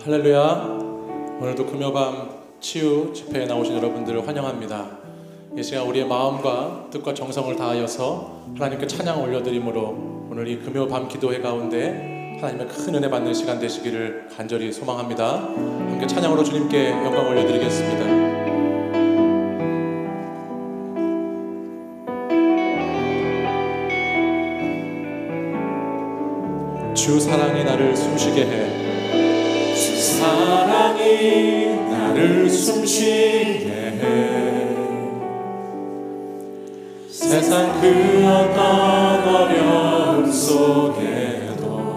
할렐루야. 오늘도 금요밤 치유 집회에 나오신 여러분들을 환영합니다. 이 시간 우리의 마음과 뜻과 정성을 다하여서 하나님께 찬양 올려드림으로 오늘 이 금요밤 기도회 가운데 하나님의 큰 은혜 받는 시간 되시기를 간절히 소망합니다. 함께 찬양으로 주님께 영광 올려드리겠습니다. 주 사랑이 나를 숨쉬게 해. 주 사랑이 나를 숨쉬게 해. 세상 그 어떤 어려움 속에도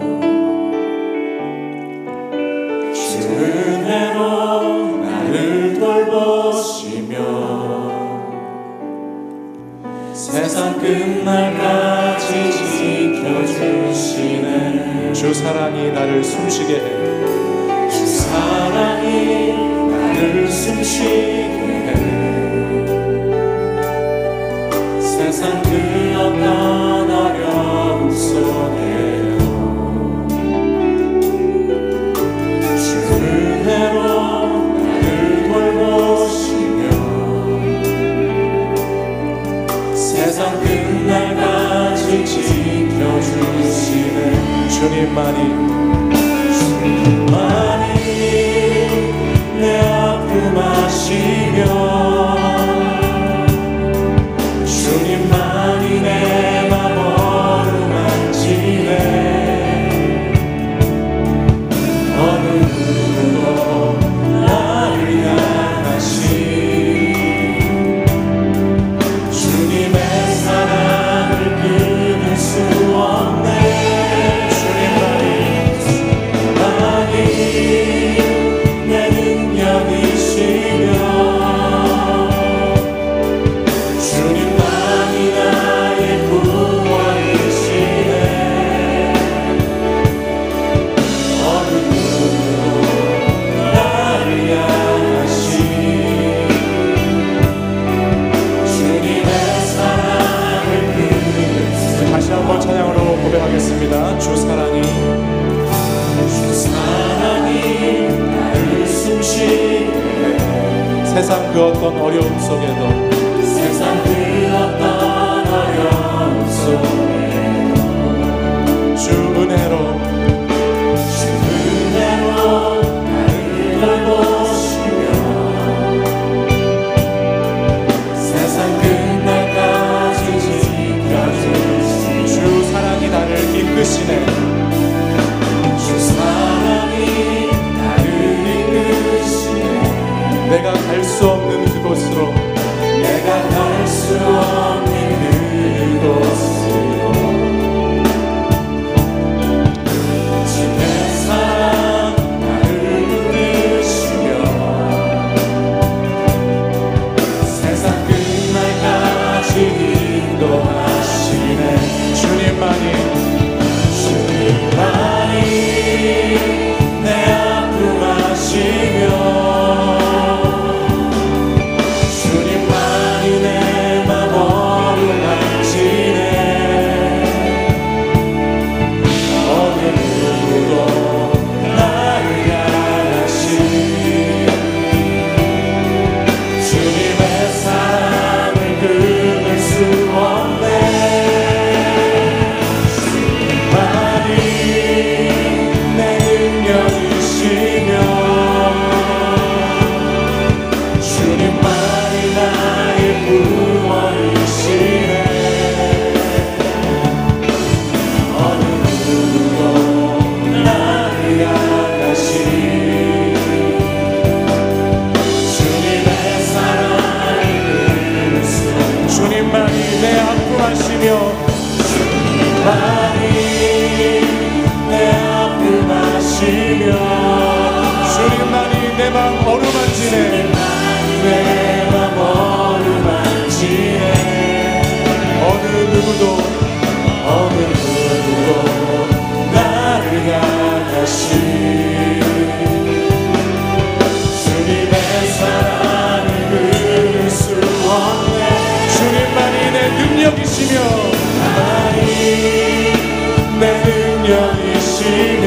주 은혜로 나를 돌보시며 세상 끝날까지 지켜주시네. 주 사랑이 나를 숨쉬게 해. 주 사랑이 나를 숨쉬게 해. 세상 그 어떤 어려움 속에도 주 은혜로 나를 돌보시며 세상 끝날까지 지켜주시네. 주님만이 내 아픔 아시며 주님만이 내 맘 어루만지네. 어느 누구도 나를 향하신 주님의 사랑을 끊을 수 없네. 내 능력이시며 주님만이 나의 구원이시네. 어느 누구도 나를 향하신 주님의 사랑을 끊을 수. 다시 한번 찬양으로 고백하겠습니다. 주 사랑이 나를 숨쉬게 해. 세상 그 어떤 어려움 속에도 세상 그 어떤 어려움 속에도 주 은혜로 나를 돌보시며 세상 끝날까지 지켜주시네. 주 사랑이 나를 이끄시네. 주 사랑이 나를 이끄시네. 내가 갈 수 없는 그곳으로 내가 갈 수 없는 그곳으로 주의 사랑 나를 부르시며 세상 끝날까지 인도하시네. 주님만이 내 아픔 아시며 주님만이 내 맘 어루만지네. 어느 누구도 나를 향하신 주님의 사랑을 끊을 수 없네. 주님만이 내 능력이시며 주님만이 나의 구원이시네. 어느 누구도 나를 향하신 주님의 사랑을 끊을 수. 주님만이 내 아픔 아시며 주님만이 내 아픔 아시며 주님만이 내 맘 어루만지네. 내 맘 어루만지네. 어느 누구도 나를 향하신 주님의 사랑을 끊을 수 없네. 주님만이 내 능력이시며 내 능력이시며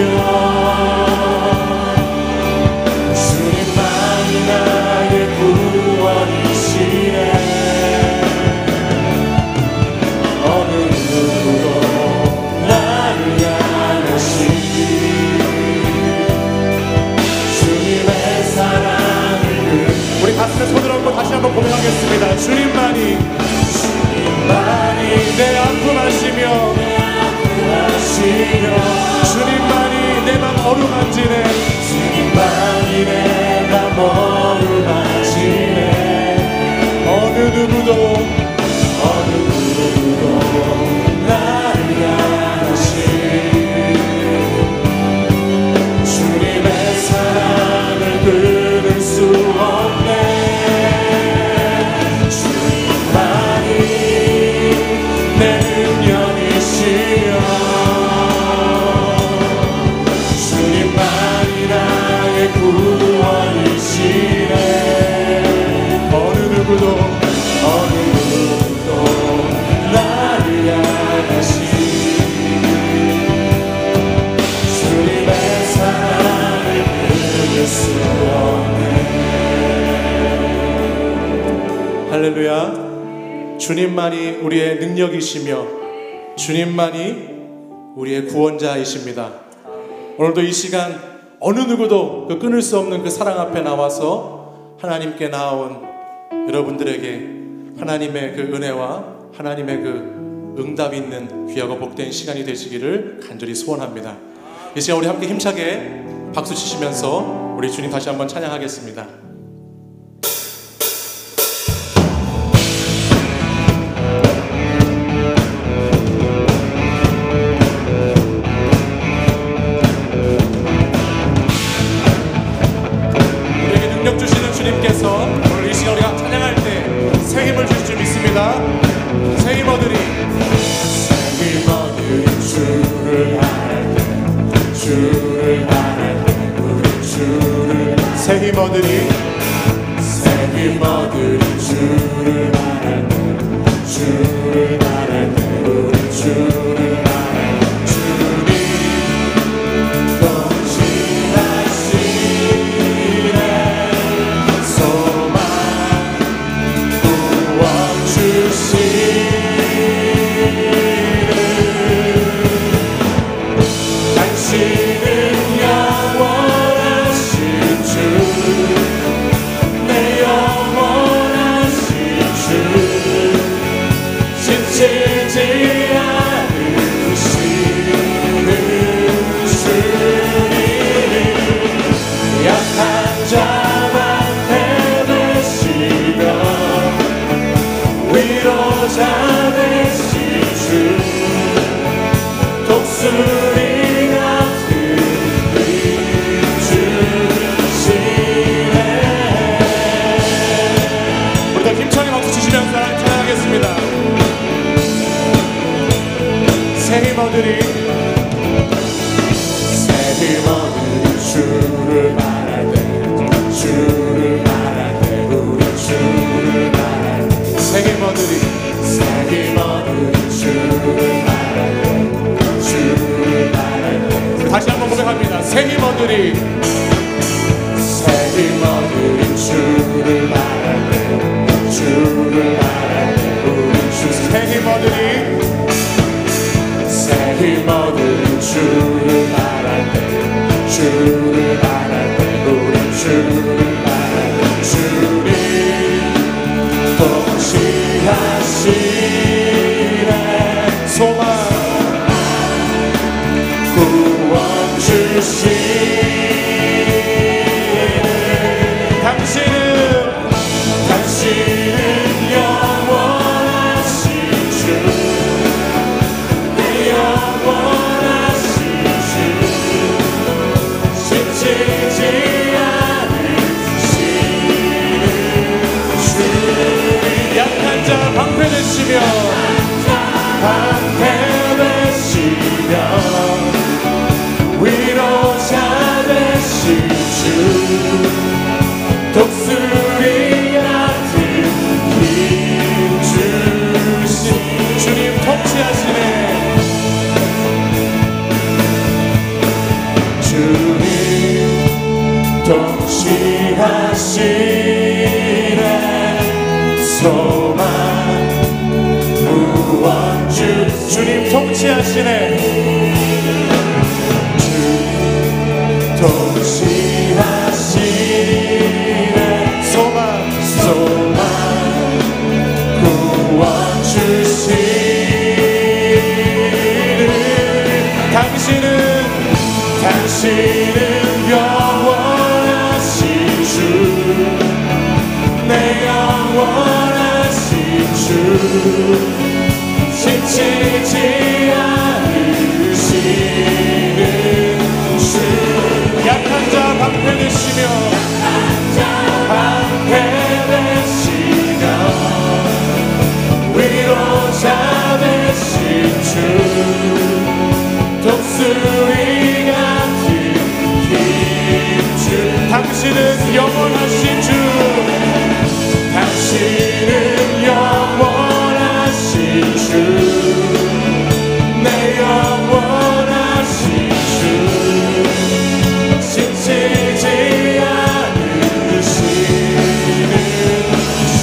고백합니다. 주님만이 우리의 능력이시며 주님만이 우리의 구원자이십니다. 오늘도 이 시간 어느 누구도 그 끊을 수 없는 그 사랑 앞에 나와서 하나님께 나아온 여러분들에게 하나님의 그 은혜와 하나님의 그 응답이 있는 귀하고 복된 시간이 되시기를 간절히 소원합니다. 이 시간 우리 함께 힘차게 박수 치시면서 우리 주님 다시 한번 찬양하겠습니다. 우리에게 능력 주시는 주님께서 오늘 이 시간 우리가 찬양할 때 새 힘을 주실 줄 믿습니다. 새 힘 얻으리. 주를 바랄 때 주를 바랄 때 우리 주를 새 힘 얻으리. 새 힘 얻으리. 주를 바랄 때 주를 바랄 때 우리 주를 바랄 때 주님 동시하시네 소망 구원 주시네 당신은 영원하신 주 내 영원하신 주 지치지 않으시는 주님 약한 자만 해내시며 위로자 되신 주 독수리 같은 힘 주시네. 우리 다 힘차게 박수 치시면서 찬양하겠습니다. 새 힘 얻으리. 새 힘 얻으리. 주를 바랄 때 주를 바랄 때 우리 주를 바랄 때 새 힘 얻으리. 새 힘 얻으리. 주를 바랄 때 주를 바랄 때 다시 한번 고백합니다. 새 힘 얻으리. 새 힘 얻으리. 주를 바랄 때 주를 바랄 때 우리 주 새 힘 얻으리. 새 힘 얻으리. 주를 바랄 때 주를 바랄 때 우리 주를 바랄 때 주님 동시하시네 소망 구원 주시네 당신은 영원하신 주 내 영원하신 주 지치지 않으시는 주 약한 자 방패되시며 방패되시며 위로자 되신 주 독수리 같은 힘 주신 주님 통치하시네. 주님 동시하시네 소망 구원 주님 통치하시네. 주 동시하시네 소망 소망 구원 주시는 당신은 영원하신 주 내 영원하신 주 지치지 않으시는 주 약한 자 방패되시며 방패되시며 위로자 되신 주 독수리 같은 힘 주 당신은 영원하신 주 당신은 영원하신 주 내 영원하신 주 지치지 않으시는 주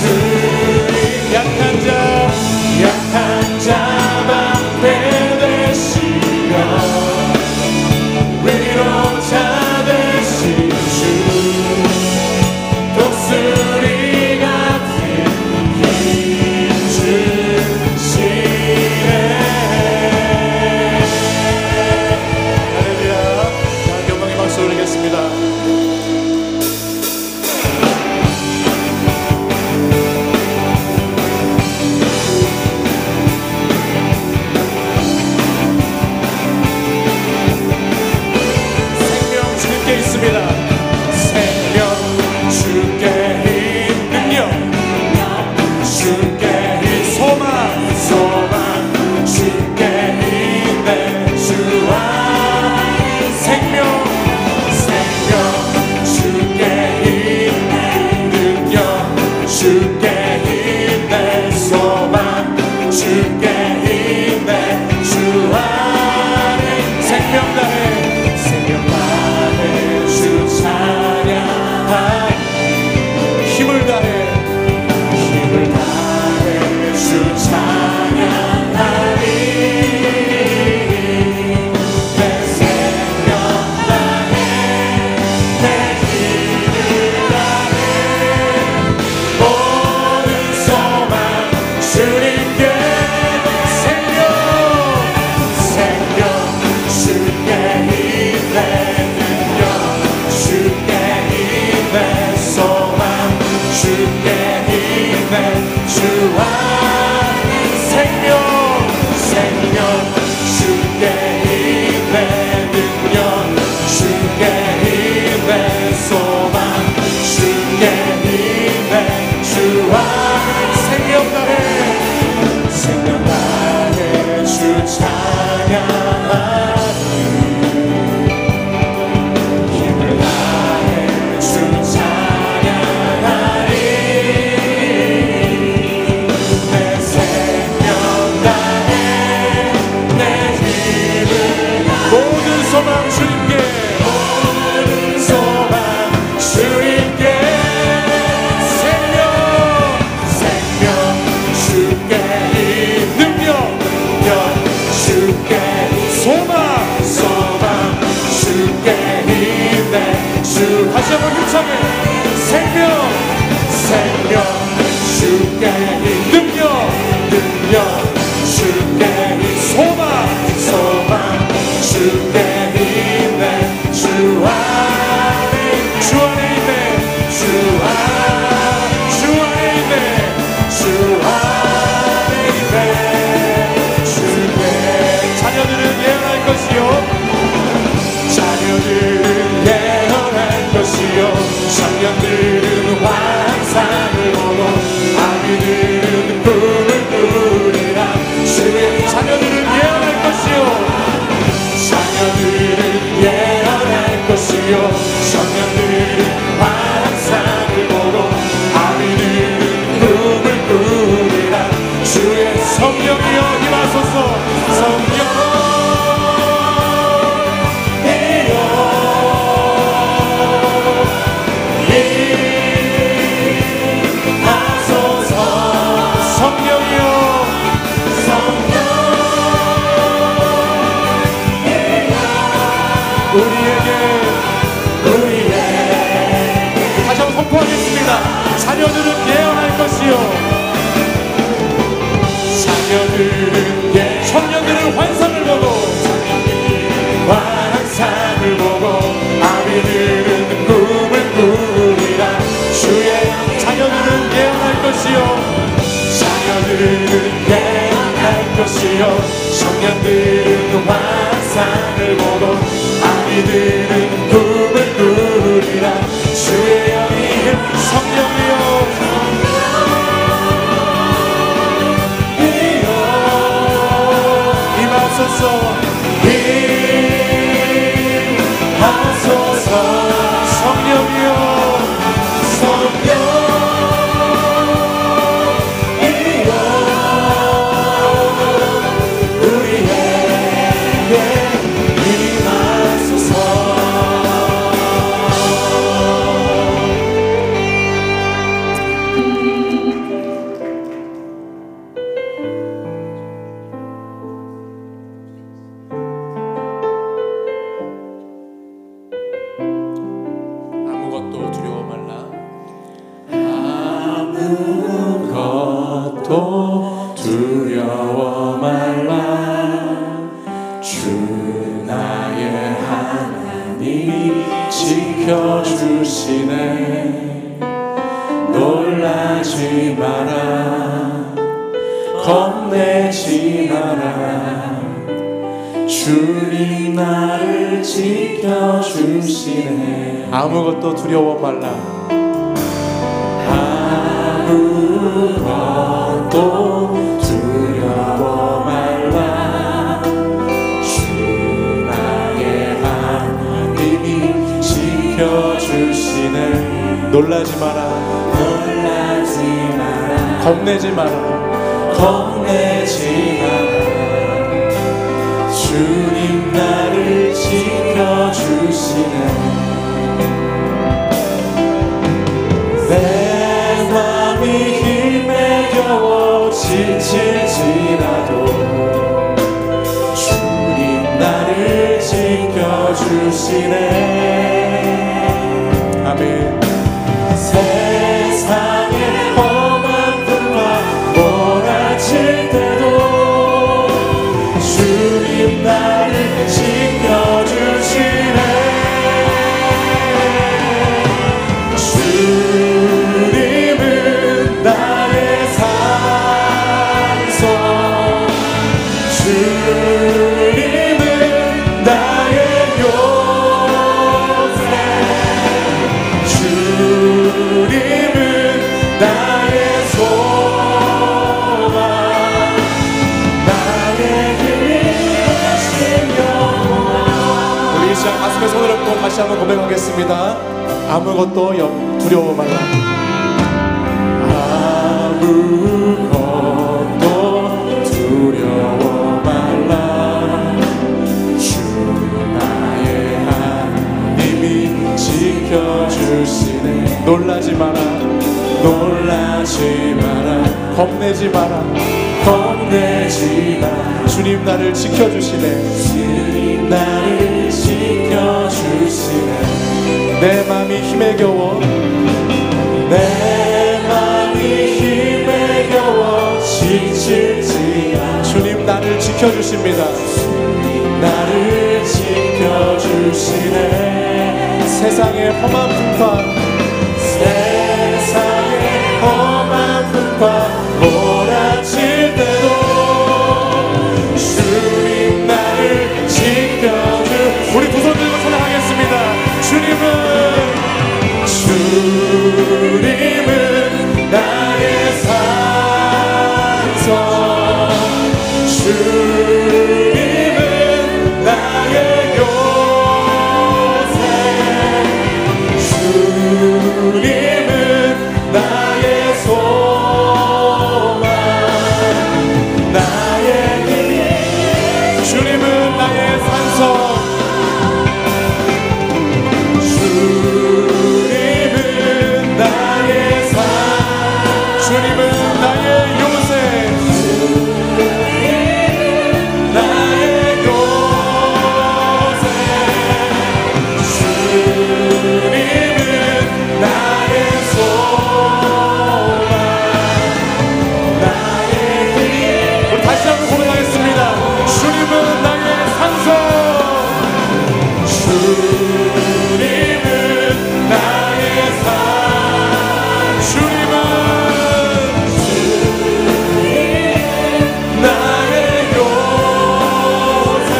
주께 소망 주께 힘내 주 다시 한번 힘차게 생명 주께 능력 주께 소망 주께 힘내 주 안에 있네 주 안에 있네 주께 자녀들은 예언할 것이요 청년들은 환상을 보고 아기들은 꿈을 꾸리라 주의 자녀들은 예언할 것이요 청년들은 환상을 보고 아기들은 꿈을 꾸리라 주의 성령이여 임하소서 성령 다시 한번 선포하겠습니다. 자녀들은 예언할 것이요 청년들은 환상을 보고 아비들은 꿈을 꾸리라 주의 자녀들은 예언할 것이요 청년들은 환상을 보고 아비들은 꿈을 꾸리라 주의 영이 성령이여 임하소서 성령이여 아무것도 두려워 말라 주 나의 하나님이 지켜주시네 놀라지 마라 겁내지 마라 주님 나를 지켜주시네 아무것도 두려워 말라 아무것도 두려워 말라 주 나의 하나님이 지켜주시네 놀라지 마라 겁내지 마라 주님 나를 지켜주시네 내 맘이 힘에 겨워 지칠지라도 주님 나를 지켜주시네 아멘 세상의 험한 불과 몰아칠 때도 주님 나를 지켜주시네 주님은 나의 산소 주님은 나의 요새 주님은 나의 소망 나의 힘이 되신 영원 우리 이 시간 가슴에 손을 얹고 다시 한번 고백하겠습니다 아무것도 두려워 말라 아무것도 두려워 말라 주 나의 하나님이 지켜주시네 놀라지 마라 겁내지 마라 주님 나를 지켜주시네. 주님 나를 지켜주시네. 내 맘이 힘에 겨워 내 맘이 힘에 겨워 지칠지라. 주님 나를 지켜주십니다. 주님 나를 지켜주시네. 세상의 험한 풍파 세상의 험한 풍파 몰아칠 때도 주님 나를 지켜주. 우리 두 손 들고 찬양하겠습니다. 주님은 나의 산성. 주님은 나의 요새. 주님은 나의 소망. 나의 힘. 주님은 나의 산성. 주님은 나의 산. 주님은 나의 요새. 나의 요새. 주님은 나의 소망. 나의 힘. 우리 다시 한번 고백하겠습니다. 주님은 나의 산성. 주님은 나의 산. 주님은 나의 요새.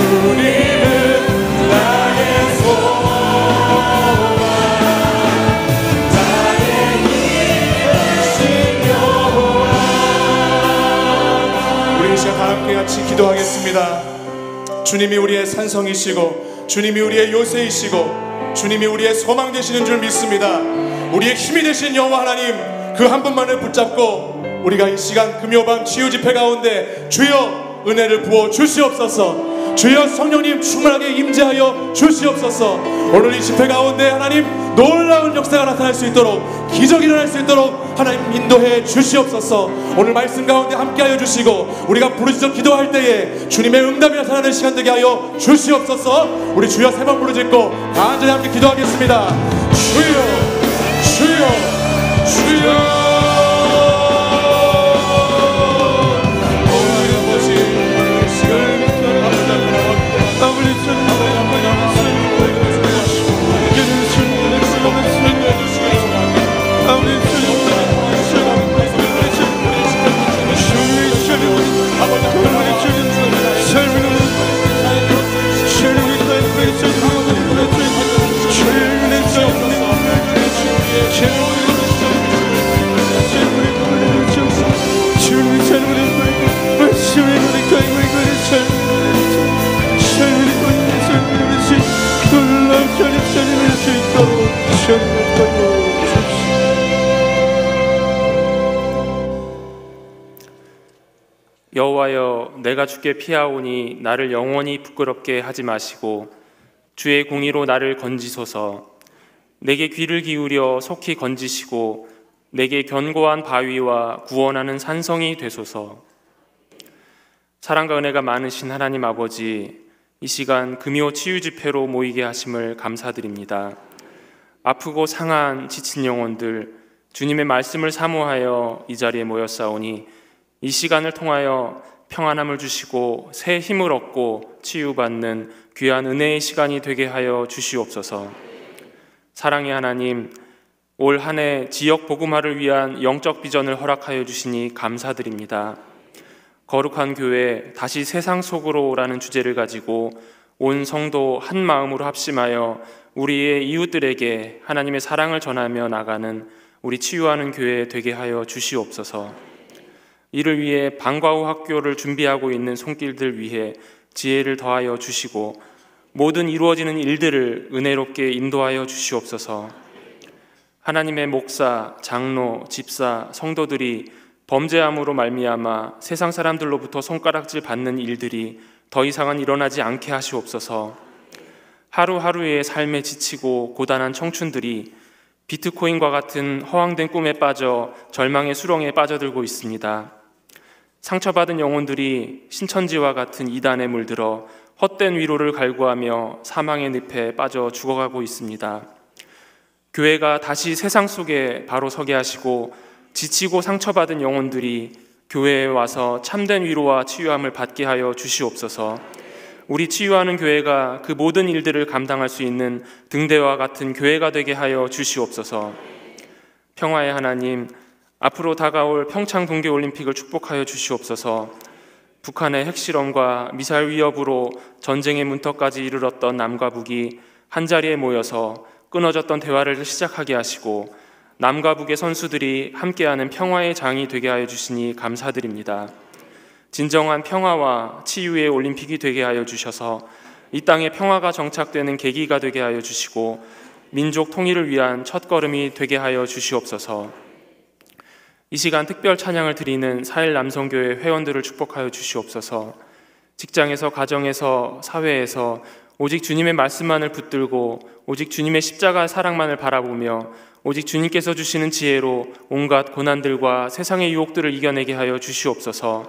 주님은 나의 소망. 나의 힘이신 여호와. 우리 이 시간 다 함께 같이 기도하겠습니다. 주님이 우리의 산성이시고 주님이 우리의 요새이시고 주님이 우리의 소망 되시는 줄 믿습니다. 우리의 힘이 되신 여호와 하나님, 그 한 분만을 붙잡고 우리가 이 시간 금요밤 치유 집회 가운데 주여 은혜를 부어 주시옵소서. 주여 성령님 충만하게 임재하여 주시옵소서. 오늘 이 집회 가운데 하나님 놀라운 역사가 나타날 수 있도록, 기적이 일어날 수 있도록 하나님 인도해 주시옵소서. 오늘 말씀 가운데 함께하여 주시고 우리가 부르짖어 기도할 때에 주님의 응답이 나타나는 시간 되게 하여 주시옵소서. 우리 주여 세 번 부르짖고 간절히 함께 기도하겠습니다. 주여 주여 주여. 여호와여, 내가 주께 피하오니 나를 영원히 부끄럽게 하지 마시고 주의 공의로 나를 건지소서. 내게 귀를 기울여 속히 건지시고 내게 견고한 바위와 구원하는 산성이 되소서. 사랑과 은혜가 많으신 하나님 아버지, 이 시간 금요 치유 집회로 모이게 하심을 감사드립니다. 아프고 상한 지친 영혼들, 주님의 말씀을 사모하여 이 자리에 모였사오니 이 시간을 통하여 평안함을 주시고 새 힘을 얻고 치유받는 귀한 은혜의 시간이 되게 하여 주시옵소서. 사랑의 하나님, 올 한 해 지역 복음화를 위한 영적 비전을 허락하여 주시니 감사드립니다. 거룩한 교회 다시 세상 속으로라는 주제를 가지고 온 성도 한 마음으로 합심하여 우리의 이웃들에게 하나님의 사랑을 전하며 나가는 우리 치유하는 교회 되게 하여 주시옵소서. 이를 위해 방과 후 학교를 준비하고 있는 손길들 위해 지혜를 더하여 주시고 모든 이루어지는 일들을 은혜롭게 인도하여 주시옵소서. 하나님의 목사, 장로, 집사, 성도들이 범죄함으로 말미암아 세상 사람들로부터 손가락질 받는 일들이 더 이상은 일어나지 않게 하시옵소서. 하루하루의 삶에 지치고 고단한 청춘들이 비트코인과 같은 허황된 꿈에 빠져 절망의 수렁에 빠져들고 있습니다. 상처받은 영혼들이 신천지와 같은 이단에 물들어 헛된 위로를 갈구하며 사망의 늪에 빠져 죽어가고 있습니다. 교회가 다시 세상 속에 바로 서게 하시고 지치고 상처받은 영혼들이 교회에 와서 참된 위로와 치유함을 받게 하여 주시옵소서. 우리 치유하는 교회가 그 모든 일들을 감당할 수 있는 등대와 같은 교회가 되게 하여 주시옵소서. 평화의 하나님, 앞으로 다가올 평창 동계올림픽을 축복하여 주시옵소서. 북한의 핵실험과 미사일 위협으로 전쟁의 문턱까지 이르렀던 남과 북이 한자리에 모여서 끊어졌던 대화를 시작하게 하시고 남과 북의 선수들이 함께하는 평화의 장이 되게 하여 주시니 감사드립니다. 진정한 평화와 치유의 올림픽이 되게 하여 주셔서 이 땅에 평화가 정착되는 계기가 되게 하여 주시고 민족 통일을 위한 첫걸음이 되게 하여 주시옵소서. 이 시간 특별 찬양을 드리는 사일 남성교회 회원들을 축복하여 주시옵소서. 직장에서, 가정에서, 사회에서 오직 주님의 말씀만을 붙들고 오직 주님의 십자가 사랑만을 바라보며 오직 주님께서 주시는 지혜로 온갖 고난들과 세상의 유혹들을 이겨내게 하여 주시옵소서.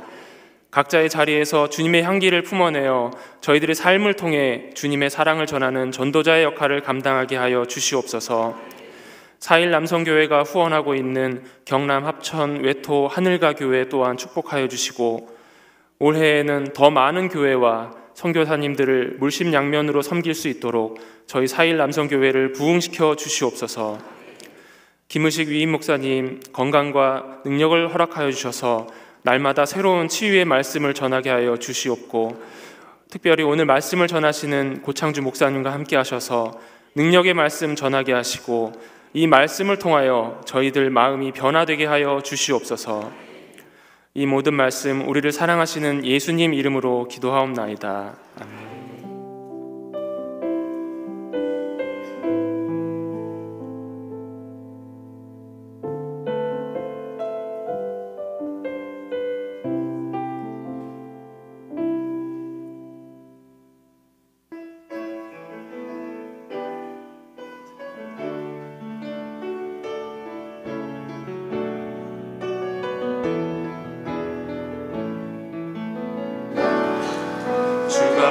각자의 자리에서 주님의 향기를 품어내어 저희들의 삶을 통해 주님의 사랑을 전하는 전도자의 역할을 감당하게 하여 주시옵소서. 사일 남성교회가 후원하고 있는 경남 합천 외토 하늘가 교회 또한 축복하여 주시고 올해에는 더 많은 교회와 선교사님들을 물심양면으로 섬길 수 있도록 저희 사일 남성교회를 부흥시켜 주시옵소서. 김의식 위임 목사님 건강과 능력을 허락하여 주셔서 날마다 새로운 치유의 말씀을 전하게 하여 주시옵고 특별히 오늘 말씀을 전하시는 고창주 목사님과 함께 하셔서 능력의 말씀 전하게 하시고 이 말씀을 통하여 저희들 마음이 변화되게 하여 주시옵소서. 이 모든 말씀 우리를 사랑하시는 예수님 이름으로 기도하옵나이다. 아멘.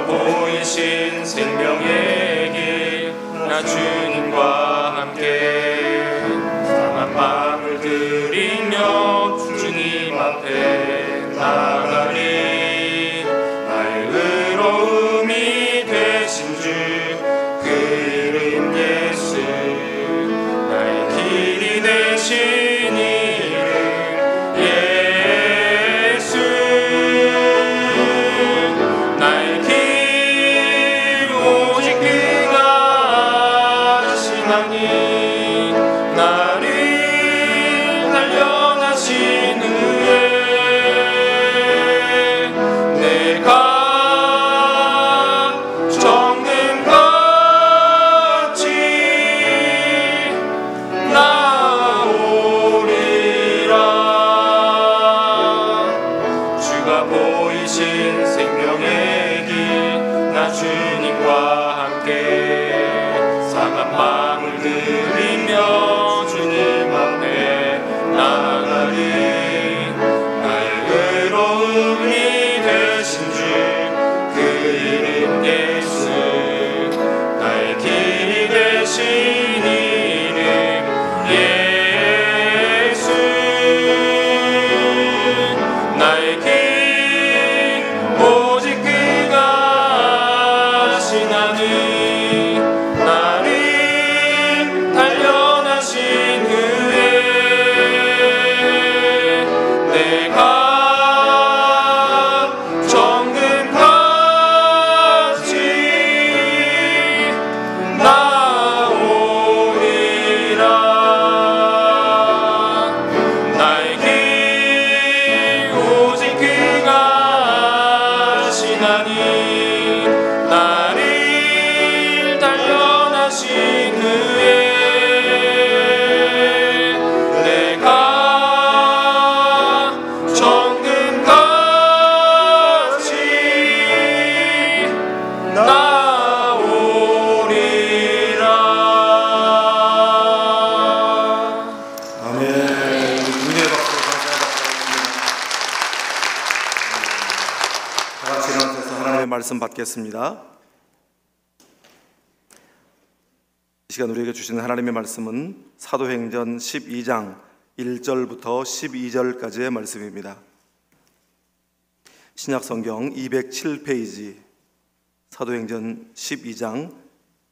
보이신 생명의 길 나 주님과 함께 상한 마음을 들이며 주님 앞에 나가리. 나의 의로움이 되신 주 그 이름 예수 나의 길이 되신 이름 예수 나의 나를 단련하신 후에 내가 정금같이 나오리라. 주가 보이신 생명의 길 나 주님과 함께 상한 마음을 들이며 주님 앞에 나가리. 나의 의로움이 되신 주 그 이름 예수 나의 길이 되신 이름 예수 나의 길 오직 그가 하시나니. 나를 단련하신 후에 내가 정금같이 나오리라. 나의 길 오직 그가 하시나니. 나를 단련하신 후에 내가 정금같이 나오리라. 아멘. 은혜 받고 감사합니다. 다 같이 일어나셔서 하나님의 말씀 받겠습니다. 이 시간 우리에게 주시는 하나님의 말씀은 사도행전 12장 1절부터 12절까지의 말씀입니다. 신약성경 207페이지 사도행전 12장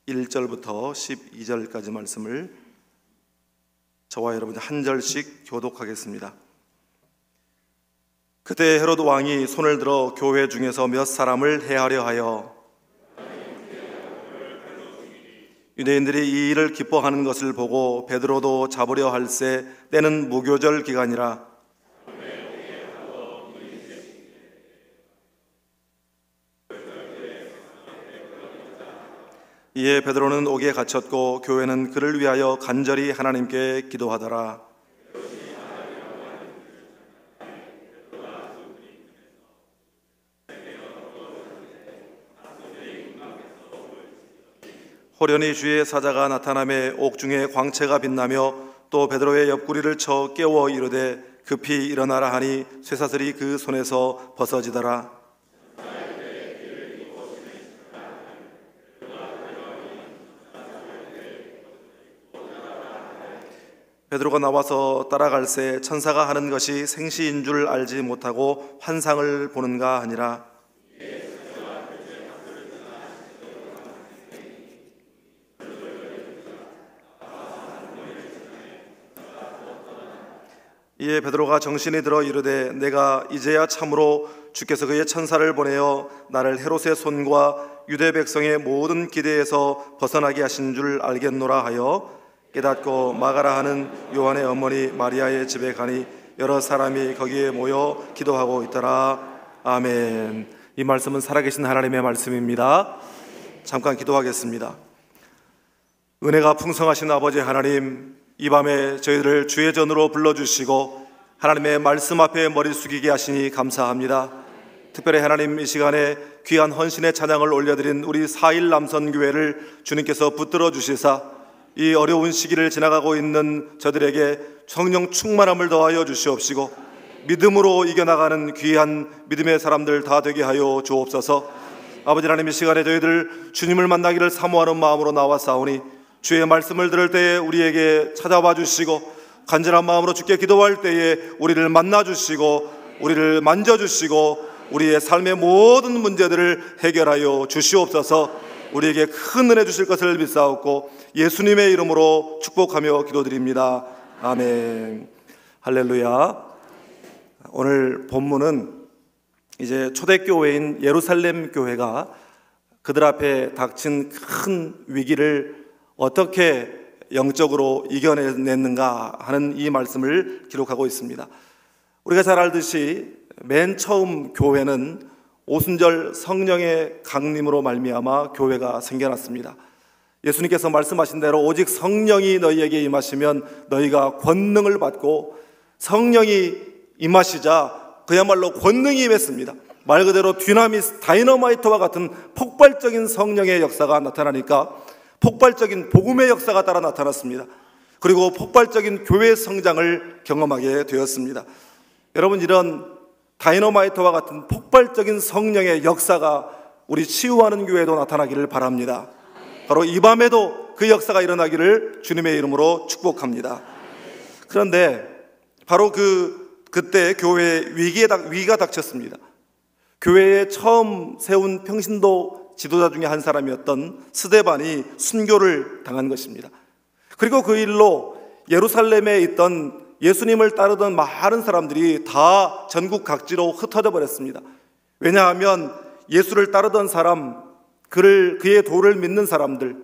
1절부터 12절까지 말씀을 저와 여러분들 한 절씩 교독하겠습니다. 그때 헤로드 왕이 손을 들어 교회 중에서 몇 사람을 해하려 하여 유대인들이 이 일을 기뻐하는 것을 보고 베드로도 잡으려 할새 때는 무교절 기간이라 이에 베드로는 옥에 갇혔고 교회는 그를 위하여 간절히 하나님께 기도하더라. 호련히 주의 사자가 나타나매 옥중에 광채가 빛나며 또 베드로의 옆구리를 쳐 깨워 이르되 급히 일어나라 하니 쇠사슬이 그 손에서 벗어지더라. 베드로가 나와서 따라갈새 천사가 하는 것이 생시인 줄 알지 못하고 환상을 보는가 하니라. 이에 베드로가 정신이 들어 이르되 내가 이제야 참으로 주께서 그의 천사를 보내어 나를 헤롯의 손과 유대 백성의 모든 기대에서 벗어나게 하신 줄 알겠노라 하여 깨닫고 마가라 하는 요한의 어머니 마리아의 집에 가니 여러 사람이 거기에 모여 기도하고 있더라. 아멘. 이 말씀은 살아계신 하나님의 말씀입니다. 잠깐 기도하겠습니다. 은혜가 풍성하신 아버지 하나님, 이 밤에 저희들을 주의 전으로 불러주시고 하나님의 말씀 앞에 머리 숙이게 하시니 감사합니다. 특별히 하나님 이 시간에 귀한 헌신의 찬양을 올려드린 우리 4일 남선교회를 주님께서 붙들어 주시사 이 어려운 시기를 지나가고 있는 저들에게 성령 충만함을 더하여 주시옵시고 믿음으로 이겨나가는 귀한 믿음의 사람들 다 되게 하여 주옵소서. 아버지 하나님 이 시간에 저희들 주님을 만나기를 사모하는 마음으로 나와사오니 주의 말씀을 들을 때에 우리에게 찾아와 주시고 간절한 마음으로 주께 기도할 때에 우리를 만나 주시고 우리를 만져 주시고 우리의 삶의 모든 문제들을 해결하여 주시옵소서. 우리에게 큰 은혜 주실 것을 믿사옵고 예수님의 이름으로 축복하며 기도드립니다. 아멘. 할렐루야. 오늘 본문은 이제 초대교회인 예루살렘 교회가 그들 앞에 닥친 큰 위기를 어떻게 영적으로 이겨냈는가 하는 이 말씀을 기록하고 있습니다. 우리가 잘 알듯이 맨 처음 교회는 오순절 성령의 강림으로 말미암아 교회가 생겨났습니다. 예수님께서 말씀하신 대로 오직 성령이 너희에게 임하시면 너희가 권능을 받고 성령이 임하시자 그야말로 권능이 임했습니다. 말 그대로 다이너마이트와 같은 폭발적인 성령의 역사가 나타나니까 폭발적인 복음의 역사가 따라 나타났습니다. 그리고 폭발적인 교회 성장을 경험하게 되었습니다. 여러분, 이런 다이너마이트와 같은 폭발적인 성령의 역사가 우리 치유하는 교회도 나타나기를 바랍니다. 바로 이 밤에도 그 역사가 일어나기를 주님의 이름으로 축복합니다. 그런데 바로 그때 교회에 위기가 닥쳤습니다. 교회에 처음 세운 평신도 지도자 중에 한 사람이었던 스데반이 순교를 당한 것입니다. 그리고 그 일로 예루살렘에 있던 예수님을 따르던 많은 사람들이 다 전국 각지로 흩어져 버렸습니다. 왜냐하면 예수를 따르던 사람, 그의 도를 믿는 사람들,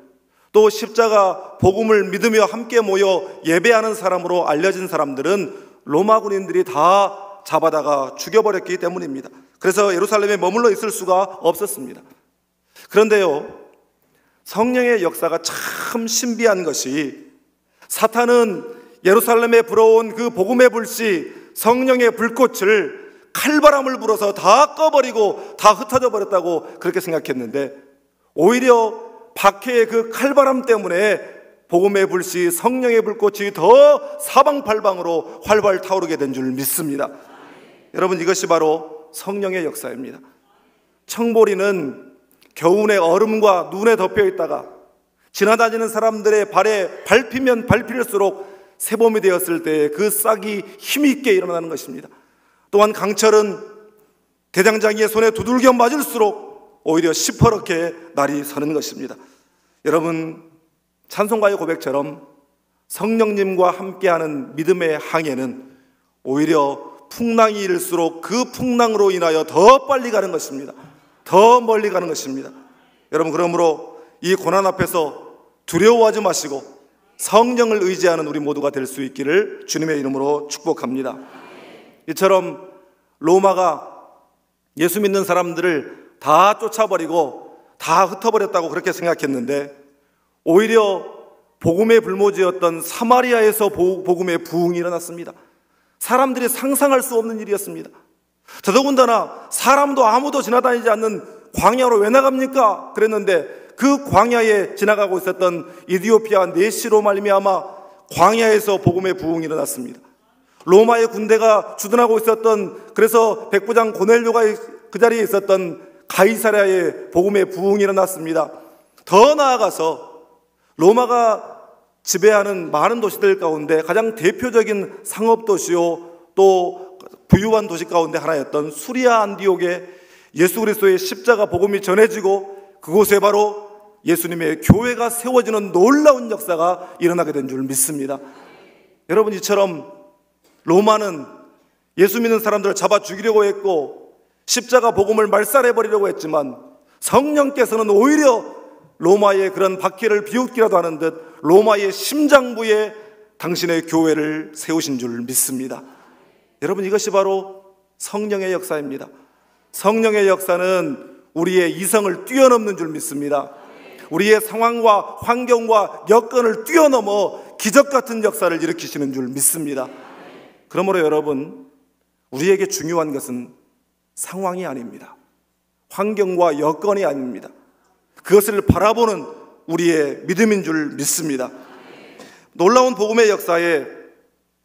또 십자가 복음을 믿으며 함께 모여 예배하는 사람으로 알려진 사람들은 로마 군인들이 다 잡아다가 죽여버렸기 때문입니다. 그래서 예루살렘에 머물러 있을 수가 없었습니다. 그런데요, 성령의 역사가 참 신비한 것이 사탄은 예루살렘에 불어온 그 복음의 불씨, 성령의 불꽃을 칼바람을 불어서 다 꺼버리고 다 흩어져 버렸다고 그렇게 생각했는데 오히려 박해의 그 칼바람 때문에 복음의 불씨, 성령의 불꽃이 더 사방팔방으로 활발 타오르게 된 줄 믿습니다. 여러분, 이것이 바로 성령의 역사입니다. 청보리는 겨우내 얼음과 눈에 덮여 있다가 지나다니는 사람들의 발에 밟히면 밟힐수록 새봄이 되었을 때 그 싹이 힘있게 일어나는 것입니다. 또한 강철은 대장장이의 손에 두들겨 맞을수록 오히려 시퍼렇게 날이 서는 것입니다. 여러분, 찬송가의 고백처럼 성령님과 함께하는 믿음의 항해는 오히려 풍랑이 일수록 그 풍랑으로 인하여 더 빨리 가는 것입니다. 더 멀리 가는 것입니다. 여러분, 그러므로 이 고난 앞에서 두려워하지 마시고 성령을 의지하는 우리 모두가 될 수 있기를 주님의 이름으로 축복합니다. 이처럼 로마가 예수 믿는 사람들을 다 쫓아버리고 다 흩어버렸다고 그렇게 생각했는데 오히려 복음의 불모지였던 사마리아에서 복음의 부흥이 일어났습니다. 사람들이 상상할 수 없는 일이었습니다. 더더군다나 사람도 아무도 지나다니지 않는 광야로 왜 나갑니까? 그랬는데 그 광야에 지나가고 있었던 이디오피아 네시로 말미암아 광야에서 복음의 부흥이 일어났습니다. 로마의 군대가 주둔하고 있었던, 그래서 백부장 고넬료가 그 자리에 있었던 가이사랴의 복음의 부흥이 일어났습니다. 더 나아가서 로마가 지배하는 많은 도시들 가운데 가장 대표적인 상업도시요 또 부유한 도시 가운데 하나였던 수리아 안디옥에 예수 그리스도의 십자가 복음이 전해지고 그곳에 바로 예수님의 교회가 세워지는 놀라운 역사가 일어나게 된 줄 믿습니다. 여러분, 이처럼 로마는 예수 믿는 사람들을 잡아 죽이려고 했고 십자가 복음을 말살해버리려고 했지만 성령께서는 오히려 로마의 그런 박해를 비웃기라도 하는 듯 로마의 심장부에 당신의 교회를 세우신 줄 믿습니다. 여러분, 이것이 바로 성령의 역사입니다. 성령의 역사는 우리의 이성을 뛰어넘는 줄 믿습니다. 우리의 상황과 환경과 여건을 뛰어넘어 기적 같은 역사를 일으키시는 줄 믿습니다. 그러므로 여러분, 우리에게 중요한 것은 상황이 아닙니다. 환경과 여건이 아닙니다. 그것을 바라보는 우리의 믿음인 줄 믿습니다. 놀라운 복음의 역사에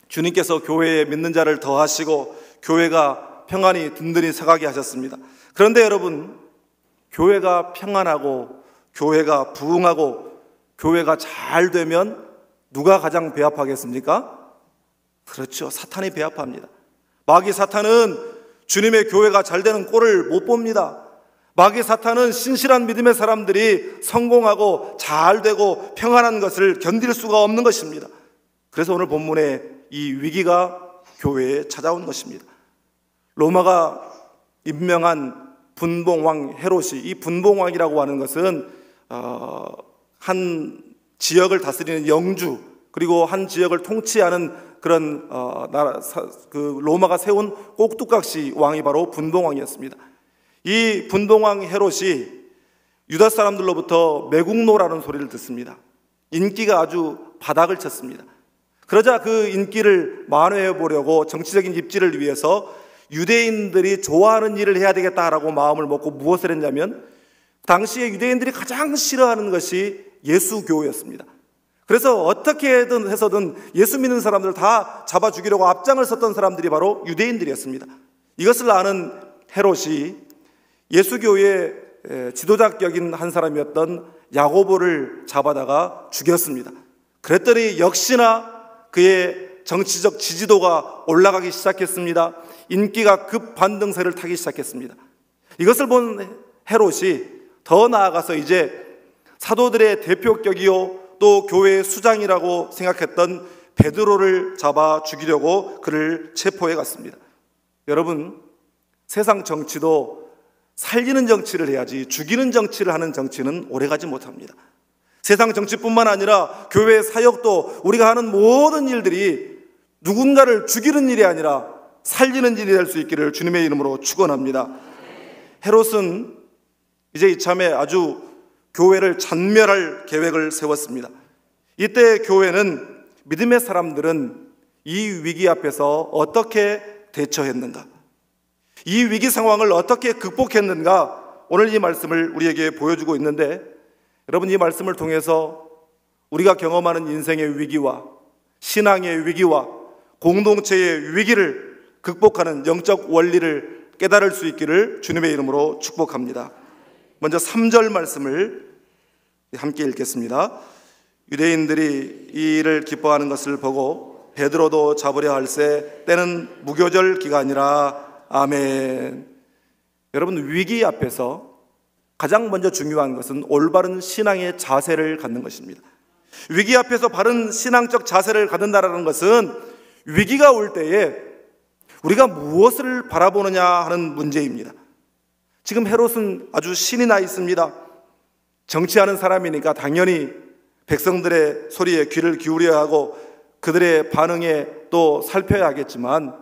주님께서 교회에 믿는 자를 더하시고 교회가 평안히 든든히 서가게 하셨습니다. 그런데 여러분, 교회가 평안하고 교회가 부흥하고 교회가 잘 되면 누가 가장 배합하겠습니까? 그렇죠, 사탄이 배합합니다. 마귀 사탄은 주님의 교회가 잘 되는 꼴을 못 봅니다. 마귀 사탄은 신실한 믿음의 사람들이 성공하고 잘 되고 평안한 것을 견딜 수가 없는 것입니다. 그래서 오늘 본문에 이 위기가 교회에 찾아온 것입니다. 로마가 임명한 분봉왕 헤롯이, 이 분봉왕이라고 하는 것은 한 지역을 다스리는 영주, 그리고 한 지역을 통치하는 그런 그 로마가 세운 꼭두각시 왕이 바로 분봉왕이었습니다. 이 분봉왕 헤롯이 유다 사람들로부터 매국노라는 소리를 듣습니다. 인기가 아주 바닥을 쳤습니다. 그러자 그 인기를 만회해 보려고 정치적인 입지를 위해서 유대인들이 좋아하는 일을 해야 되겠다라고 마음을 먹고 무엇을 했냐면 당시에 유대인들이 가장 싫어하는 것이 예수교였습니다. 그래서 어떻게든 해서든 예수 믿는 사람들을 다 잡아 죽이려고 앞장을 섰던 사람들이 바로 유대인들이었습니다. 이것을 아는 헤롯이 예수교의 지도자격인 한 사람이었던 야고보를 잡아다가 죽였습니다. 그랬더니 역시나 그의 정치적 지지도가 올라가기 시작했습니다. 인기가 급반등세를 타기 시작했습니다. 이것을 본 헤롯이 더 나아가서 이제 사도들의 대표격이요 또 교회의 수장이라고 생각했던 베드로를 잡아 죽이려고 그를 체포해 갔습니다. 여러분, 세상 정치도 살리는 정치를 해야지 죽이는 정치를 하는 정치는 오래가지 못합니다. 세상 정치뿐만 아니라 교회 사역도 우리가 하는 모든 일들이 누군가를 죽이는 일이 아니라 살리는 일이 될 수 있기를 주님의 이름으로 축원합니다. 헤롯은 이제 이참에 아주 교회를 잔멸할 계획을 세웠습니다. 이때 교회는, 믿음의 사람들은 이 위기 앞에서 어떻게 대처했는가, 이 위기 상황을 어떻게 극복했는가, 오늘 이 말씀을 우리에게 보여주고 있는데, 여러분, 이 말씀을 통해서 우리가 경험하는 인생의 위기와 신앙의 위기와 공동체의 위기를 극복하는 영적 원리를 깨달을 수 있기를 주님의 이름으로 축복합니다. 먼저 3절 말씀을 함께 읽겠습니다. 유대인들이 이 일을 기뻐하는 것을 보고 베드로도 잡으려 할새 때는 무교절 기간이라. 아멘. 여러분, 위기 앞에서 가장 먼저 중요한 것은 올바른 신앙의 자세를 갖는 것입니다. 위기 앞에서 바른 신앙적 자세를 갖는다는 것은 위기가 올 때에 우리가 무엇을 바라보느냐 하는 문제입니다. 지금 헤롯은 아주 신이 나 있습니다. 정치하는 사람이니까 당연히 백성들의 소리에 귀를 기울여야 하고 그들의 반응에 또 살펴야 하겠지만,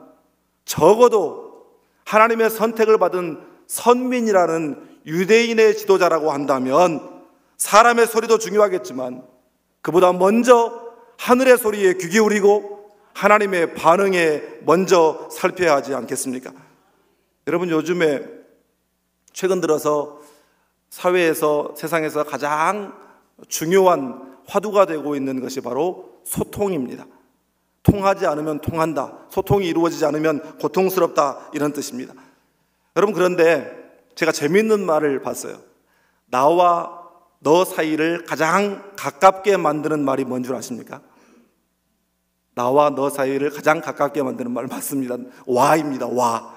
적어도 하나님의 선택을 받은 선민이라는 유대인의 지도자라고 한다면 사람의 소리도 중요하겠지만 그보다 먼저 하늘의 소리에 귀 기울이고 하나님의 반응에 먼저 살펴야 하지 않겠습니까? 여러분, 요즘에 최근 들어서 사회에서, 세상에서 가장 중요한 화두가 되고 있는 것이 바로 소통입니다. 통하지 않으면 통한다, 소통이 이루어지지 않으면 고통스럽다, 이런 뜻입니다. 여러분, 그런데 제가 재미있는 말을 봤어요. 나와 너 사이를 가장 가깝게 만드는 말이 뭔 줄 아십니까? 나와 너 사이를 가장 가깝게 만드는 말 맞습니다. 와입니다. 와.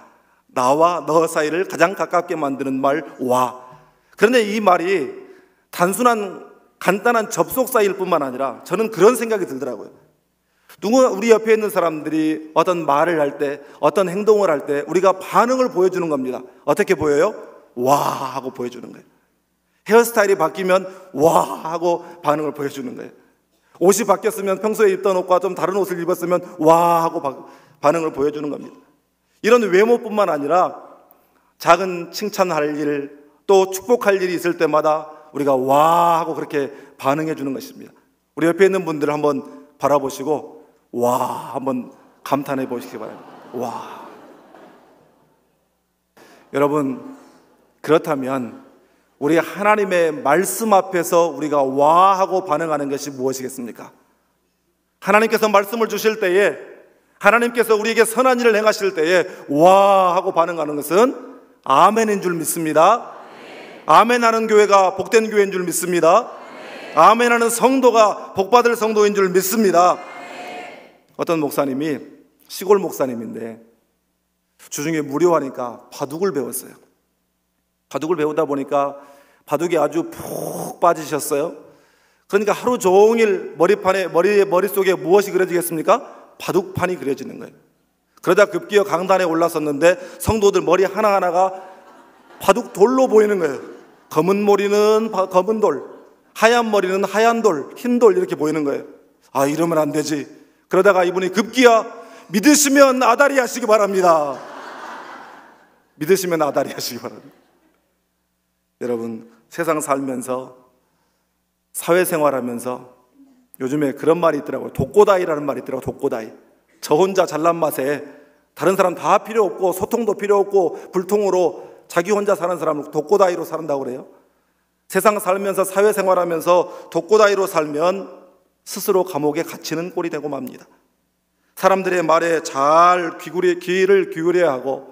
나와 너 사이를 가장 가깝게 만드는 말 와. 그런데 이 말이 단순한 간단한 접속 사이일 뿐만 아니라 저는 그런 생각이 들더라고요. 우리 옆에 있는 사람들이 어떤 말을 할 때, 어떤 행동을 할 때 우리가 반응을 보여주는 겁니다. 어떻게 보여요? 와 하고 보여주는 거예요. 헤어스타일이 바뀌면 와 하고 반응을 보여주는 거예요. 옷이 바뀌었으면, 평소에 입던 옷과 좀 다른 옷을 입었으면 와 하고 반응을 보여주는 겁니다. 이런 외모뿐만 아니라 작은 칭찬할 일, 또 축복할 일이 있을 때마다 우리가 와 하고 그렇게 반응해 주는 것입니다. 우리 옆에 있는 분들을 한번 바라보시고 와 한번 감탄해 보시기 바랍니다. 와. 여러분, 그렇다면 우리 하나님의 말씀 앞에서 우리가 와 하고 반응하는 것이 무엇이겠습니까? 하나님께서 말씀을 주실 때에, 하나님께서 우리에게 선한 일을 행하실 때에 와 하고 반응하는 것은 아멘인 줄 믿습니다. 아멘하는 교회가 복된 교회인 줄 믿습니다. 아멘하는 성도가 복받을 성도인 줄 믿습니다. 어떤 목사님이, 시골 목사님인데 주중에 무료하니까 바둑을 배웠어요. 바둑을 배우다 보니까 바둑에 아주 푹 빠지셨어요. 그러니까 하루 종일 머릿속에 무엇이 그려지겠습니까? 바둑판이 그려지는 거예요. 그러다 급기어 강단에 올라섰는데 성도들 머리 하나하나가 바둑 돌로 보이는 거예요. 검은 머리는 검은 돌, 하얀 머리는 하얀 돌, 흰 돌 이렇게 보이는 거예요. 아, 이러면 안 되지. 그러다가 이분이 급기야 믿으시면 아다리 하시기 바랍니다. 믿으시면 아다리 하시기 바랍니다. 여러분, 세상 살면서, 사회생활하면서 요즘에 그런 말이 있더라고요. 독고다이라는 말이 있더라고요. 독고다이. 저 혼자 잘난 맛에 다른 사람 다 필요 없고 소통도 필요 없고 불통으로 자기 혼자 사는 사람은 독고다이로 산다고 그래요. 세상 살면서, 사회생활하면서 독고다이로 살면 스스로 감옥에 갇히는 꼴이 되고 맙니다. 사람들의 말에 잘 귀를 기울여야 하고,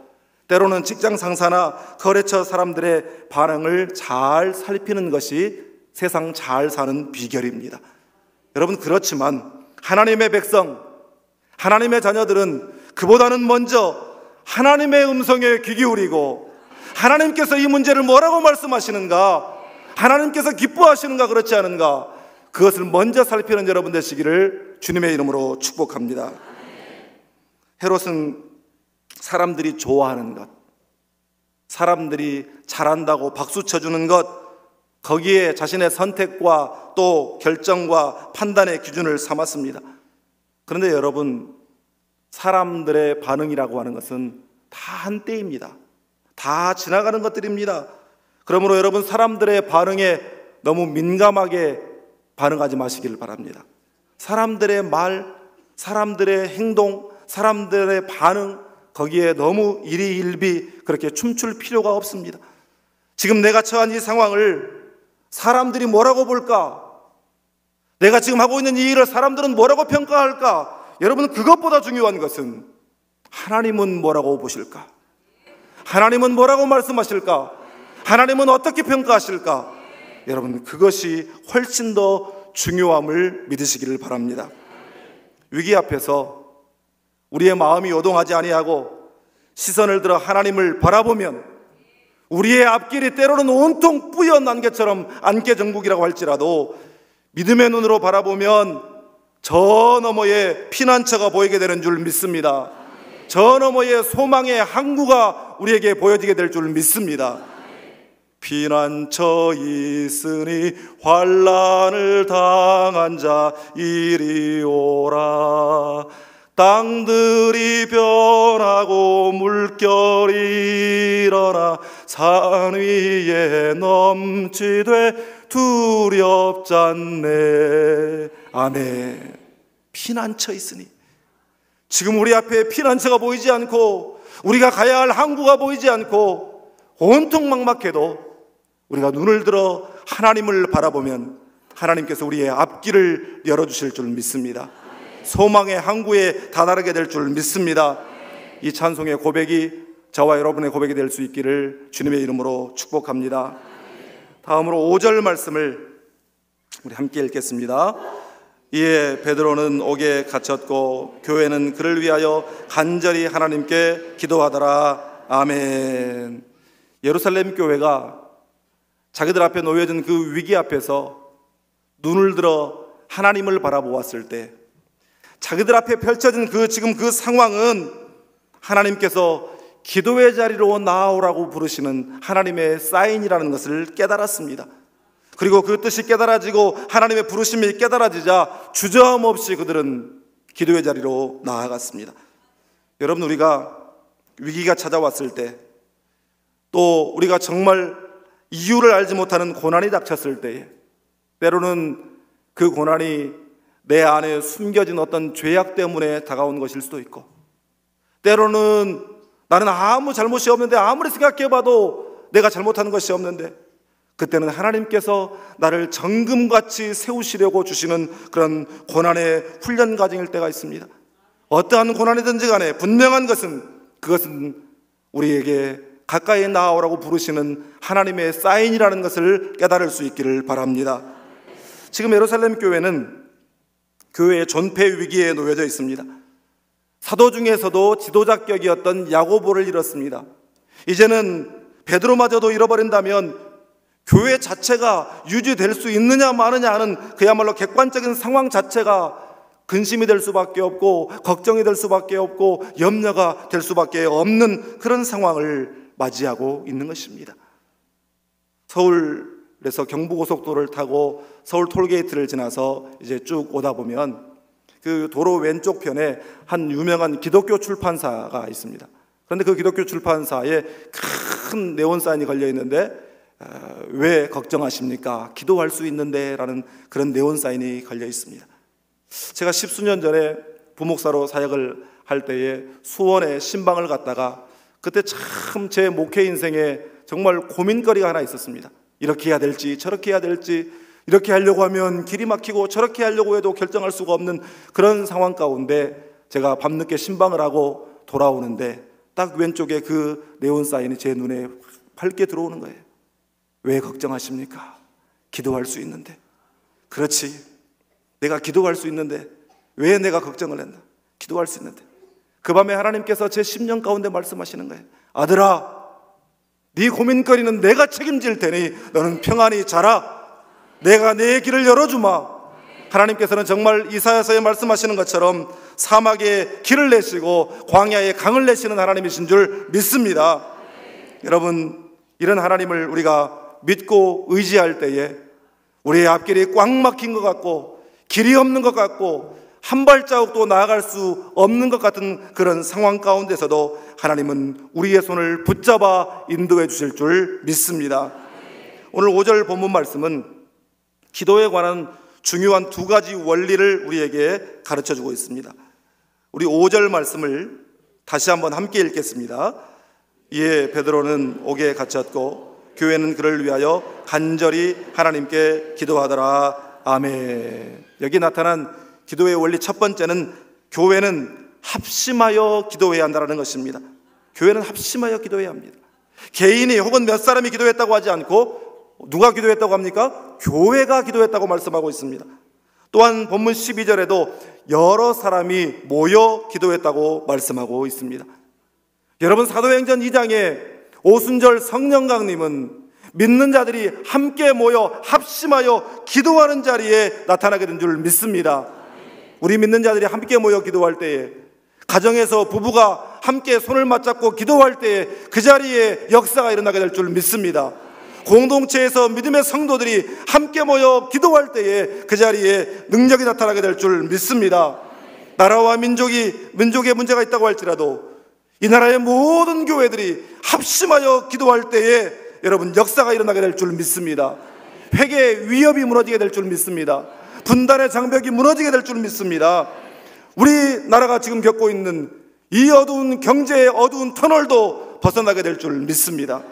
때로는 직장 상사나 거래처 사람들의 반응을 잘 살피는 것이 세상 잘 사는 비결입니다. 여러분, 그렇지만 하나님의 백성, 하나님의 자녀들은 그보다는 먼저 하나님의 음성에 귀 기울이고, 하나님께서 이 문제를 뭐라고 말씀하시는가, 하나님께서 기뻐하시는가, 그렇지 않은가, 그것을 먼저 살피는 여러분 되시기를 주님의 이름으로 축복합니다. 헤롯은 사람들이 좋아하는 것, 사람들이 잘한다고 박수 쳐주는 것, 거기에 자신의 선택과 또 결정과 판단의 기준을 삼았습니다. 그런데 여러분, 사람들의 반응이라고 하는 것은 다 한때입니다. 다 지나가는 것들입니다. 그러므로 여러분, 사람들의 반응에 너무 민감하게 반응하지 마시길 바랍니다. 사람들의 말, 사람들의 행동, 사람들의 반응, 거기에 너무 일희일비 그렇게 춤출 필요가 없습니다. 지금 내가 처한 이 상황을 사람들이 뭐라고 볼까? 내가 지금 하고 있는 이 일을 사람들은 뭐라고 평가할까? 여러분, 그것보다 중요한 것은 하나님은 뭐라고 보실까? 하나님은 뭐라고 말씀하실까? 하나님은 어떻게 평가하실까? 여러분, 그것이 훨씬 더 중요함을 믿으시기를 바랍니다. 위기 앞에서 우리의 마음이 요동하지 아니하고 시선을 들어 하나님을 바라보면 우리의 앞길이 때로는 온통 뿌연 안개처럼 안개전국이라고 할지라도 믿음의 눈으로 바라보면 저 너머에 피난처가 보이게 되는 줄 믿습니다. 저 너머에 소망의 항구가 우리에게 보여지게 될 줄 믿습니다. 피난처 있으니 환난을 당한 자 이리 오라. 땅들이 변하고 물결이 일어나 산 위에 넘치되 두렵잖네. 아멘. 피난처 있으니, 지금 우리 앞에 피난처가 보이지 않고 우리가 가야 할 항구가 보이지 않고 온통 막막해도 우리가 눈을 들어 하나님을 바라보면 하나님께서 우리의 앞길을 열어주실 줄 믿습니다. 소망의 항구에 다다르게 될 줄 믿습니다. 이 찬송의 고백이 저와 여러분의 고백이 될 수 있기를 주님의 이름으로 축복합니다. 다음으로 5절 말씀을 우리 함께 읽겠습니다. 이에 베드로는 옥에 갇혔고 교회는 그를 위하여 간절히 하나님께 기도하더라. 아멘. 예루살렘 교회가 자기들 앞에 놓여진 그 위기 앞에서 눈을 들어 하나님을 바라보았을 때 자기들 앞에 펼쳐진 지금 그 상황은 하나님께서 기도의 자리로 나아오라고 부르시는 하나님의 사인이라는 것을 깨달았습니다. 그리고 그 뜻이 깨달아지고 하나님의 부르심이 깨달아지자 주저함없이 그들은 기도의 자리로 나아갔습니다. 여러분, 우리가 위기가 찾아왔을 때, 또 우리가 정말 이유를 알지 못하는 고난이 닥쳤을 때에 때로는 그 고난이 내 안에 숨겨진 어떤 죄악 때문에 다가온 것일 수도 있고, 때로는 나는 아무 잘못이 없는데, 아무리 생각해봐도 내가 잘못하는 것이 없는데, 그때는 하나님께서 나를 정금같이 세우시려고 주시는 그런 고난의 훈련 과정일 때가 있습니다. 어떠한 고난이든지 간에 분명한 것은 그것은 우리에게 가까이 나아오라고 부르시는 하나님의 사인이라는 것을 깨달을 수 있기를 바랍니다. 지금 예루살렘 교회는 교회의 존폐 위기에 놓여져 있습니다. 사도 중에서도 지도자격이었던 야고보를 잃었습니다. 이제는 베드로마저도 잃어버린다면 교회 자체가 유지될 수 있느냐 마느냐 하는 그야말로 객관적인 상황 자체가 근심이 될 수밖에 없고 걱정이 될 수밖에 없고 염려가 될 수밖에 없는 그런 상황을 맞이하고 있는 것입니다. 서울에서 경부고속도로를 타고 서울 톨게이트를 지나서 이제 쭉 오다 보면 그 도로 왼쪽 편에 한 유명한 기독교 출판사가 있습니다. 그런데 그 기독교 출판사에 큰 네온 사인이 걸려 있는데 왜 걱정하십니까? 기도할 수 있는데 라는 그런 네온 사인이 걸려 있습니다. 제가 10수년 전에 부목사로 사역을 할 때에 수원에 신방을 갔다가 그때 참 제 목회 인생에 정말 고민거리가 하나 있었습니다. 이렇게 해야 될지 저렇게 해야 될지, 이렇게 하려고 하면 길이 막히고 저렇게 하려고 해도 결정할 수가 없는 그런 상황 가운데 제가 밤늦게 신방을 하고 돌아오는데 딱 왼쪽에 그 네온 사인이 제 눈에 밝게 들어오는 거예요. 왜 걱정하십니까? 기도할 수 있는데. 그렇지, 내가 기도할 수 있는데 왜 내가 걱정을 했나? 기도할 수 있는데. 그 밤에 하나님께서 제 심령 가운데 말씀하시는 거예요. 아들아, 네 고민거리는 내가 책임질 테니 너는 평안히 자라. 내가 내 길을 열어주마. 하나님께서는 정말 이사야서에 말씀하시는 것처럼 사막에 길을 내시고 광야에 강을 내시는 하나님이신 줄 믿습니다. 여러분, 이런 하나님을 우리가 믿고 의지할 때에 우리의 앞길이 꽉 막힌 것 같고 길이 없는 것 같고 한 발자국도 나아갈 수 없는 것 같은 그런 상황 가운데서도 하나님은 우리의 손을 붙잡아 인도해 주실 줄 믿습니다. 오늘 5절 본문 말씀은 기도에 관한 중요한 두 가지 원리를 우리에게 가르쳐주고 있습니다. 우리 5절 말씀을 다시 한번 함께 읽겠습니다. 이에 베드로는 옥에 갇혔고 교회는 그를 위하여 간절히 하나님께 기도하더라. 아멘. 여기 나타난 기도의 원리 첫 번째는 교회는 합심하여 기도해야 한다는 것입니다. 교회는 합심하여 기도해야 합니다. 개인이 혹은 몇 사람이 기도했다고 하지 않고 누가 기도했다고 합니까? 교회가 기도했다고 말씀하고 있습니다. 또한 본문 12절에도 여러 사람이 모여 기도했다고 말씀하고 있습니다. 여러분, 사도행전 2장에 오순절 성령강림은 믿는 자들이 함께 모여 합심하여 기도하는 자리에 나타나게 된 줄 믿습니다. 우리 믿는 자들이 함께 모여 기도할 때에, 가정에서 부부가 함께 손을 맞잡고 기도할 때에 그 자리에 역사가 일어나게 될 줄 믿습니다. 공동체에서 믿음의 성도들이 함께 모여 기도할 때에 그 자리에 능력이 나타나게 될 줄 믿습니다. 나라와 민족의 문제가 있다고 할지라도 이 나라의 모든 교회들이 합심하여 기도할 때에 여러분 역사가 일어나게 될 줄 믿습니다. 회개의 위협이 무너지게 될 줄 믿습니다. 분단의 장벽이 무너지게 될 줄 믿습니다. 우리나라가 지금 겪고 있는 이 어두운 경제의 어두운 터널도 벗어나게 될 줄 믿습니다.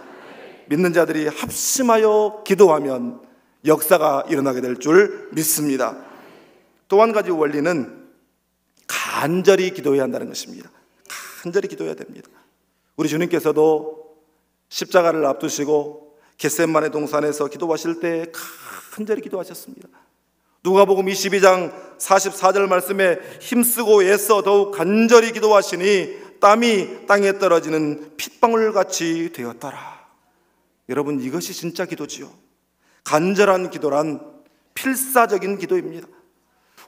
믿는 자들이 합심하여 기도하면 역사가 일어나게 될 줄 믿습니다. 또 한 가지 원리는 간절히 기도해야 한다는 것입니다. 간절히 기도해야 됩니다. 우리 주님께서도 십자가를 앞두시고 겟세마네 동산에서 기도하실 때 간절히 기도하셨습니다. 누가복음 22장 44절 말씀에 힘쓰고 애써 더욱 간절히 기도하시니 땀이 땅에 떨어지는 핏방울같이 되었더라. 여러분, 이것이 진짜 기도지요. 간절한 기도란 필사적인 기도입니다.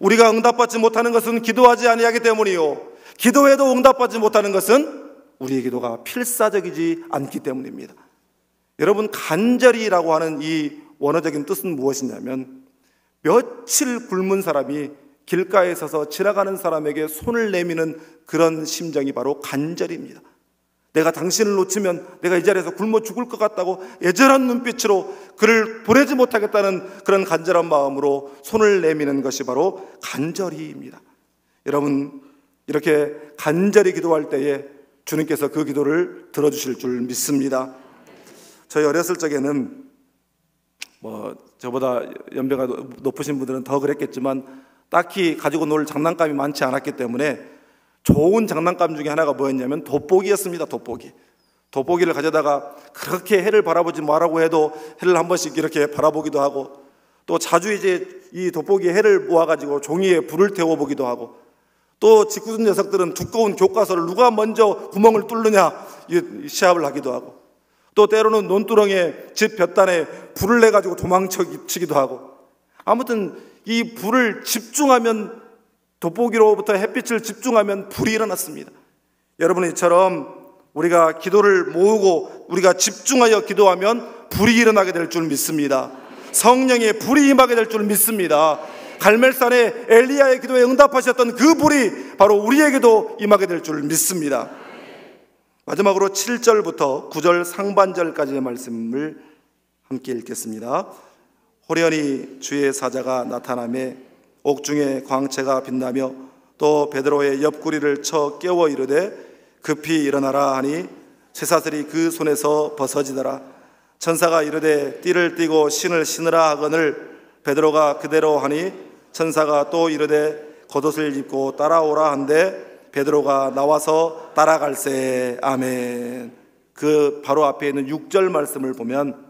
우리가 응답받지 못하는 것은 기도하지 아니하기 때문이요, 기도해도 응답받지 못하는 것은 우리의 기도가 필사적이지 않기 때문입니다. 여러분, 간절히라고 하는 이 원어적인 뜻은 무엇이냐면, 며칠 굶은 사람이 길가에 서서 지나가는 사람에게 손을 내미는 그런 심정이 바로 간절입니다. 내가 당신을 놓치면 내가 이 자리에서 굶어 죽을 것 같다고 애절한 눈빛으로 그를 보내지 못하겠다는 그런 간절한 마음으로 손을 내미는 것이 바로 간절히입니다. 여러분, 이렇게 간절히 기도할 때에 주님께서 그 기도를 들어주실 줄 믿습니다. 저희 어렸을 적에는 저보다 연배가 높으신 분들은 더 그랬겠지만 딱히 가지고 놀 장난감이 많지 않았기 때문에 좋은 장난감 중에 하나가 뭐였냐면 돋보기였습니다. 돋보기를 가져다가 그렇게 해를 바라보지 말라고 해도 해를 한 번씩 이렇게 바라보기도 하고, 또 자주 이제 이 돋보기에 해를 모아가지고 종이에 불을 태워보기도 하고, 또 짓궂은 녀석들은 두꺼운 교과서를 누가 먼저 구멍을 뚫느냐 시합을 하기도 하고, 또 때로는 논두렁에 집 볕단에 불을 내가지고 도망치기도 하고, 아무튼 이 불을 집중하면, 돋보기로부터 햇빛을 집중하면 불이 일어났습니다. 여러분, 이처럼 우리가 기도를 모으고 우리가 집중하여 기도하면 불이 일어나게 될 줄 믿습니다. 성령의 불이 임하게 될 줄 믿습니다. 갈멜산에 엘리야의 기도에 응답하셨던 그 불이 바로 우리에게도 임하게 될 줄 믿습니다. 마지막으로 7절부터 9절 상반절까지의 말씀을 함께 읽겠습니다. 호련히 주의 사자가 나타나매 옥중에 광채가 빛나며 또 베드로의 옆구리를 쳐 깨워 이르되 급히 일어나라 하니 쇠사슬이 그 손에서 벗어지더라. 천사가 이르되 띠를 띠고 신을 신으라 하거늘 베드로가 그대로 하니 천사가 또 이르되 겉옷을 입고 따라오라 한데 베드로가 나와서 따라갈세. 아멘. 그 바로 앞에 있는 6절 말씀을 보면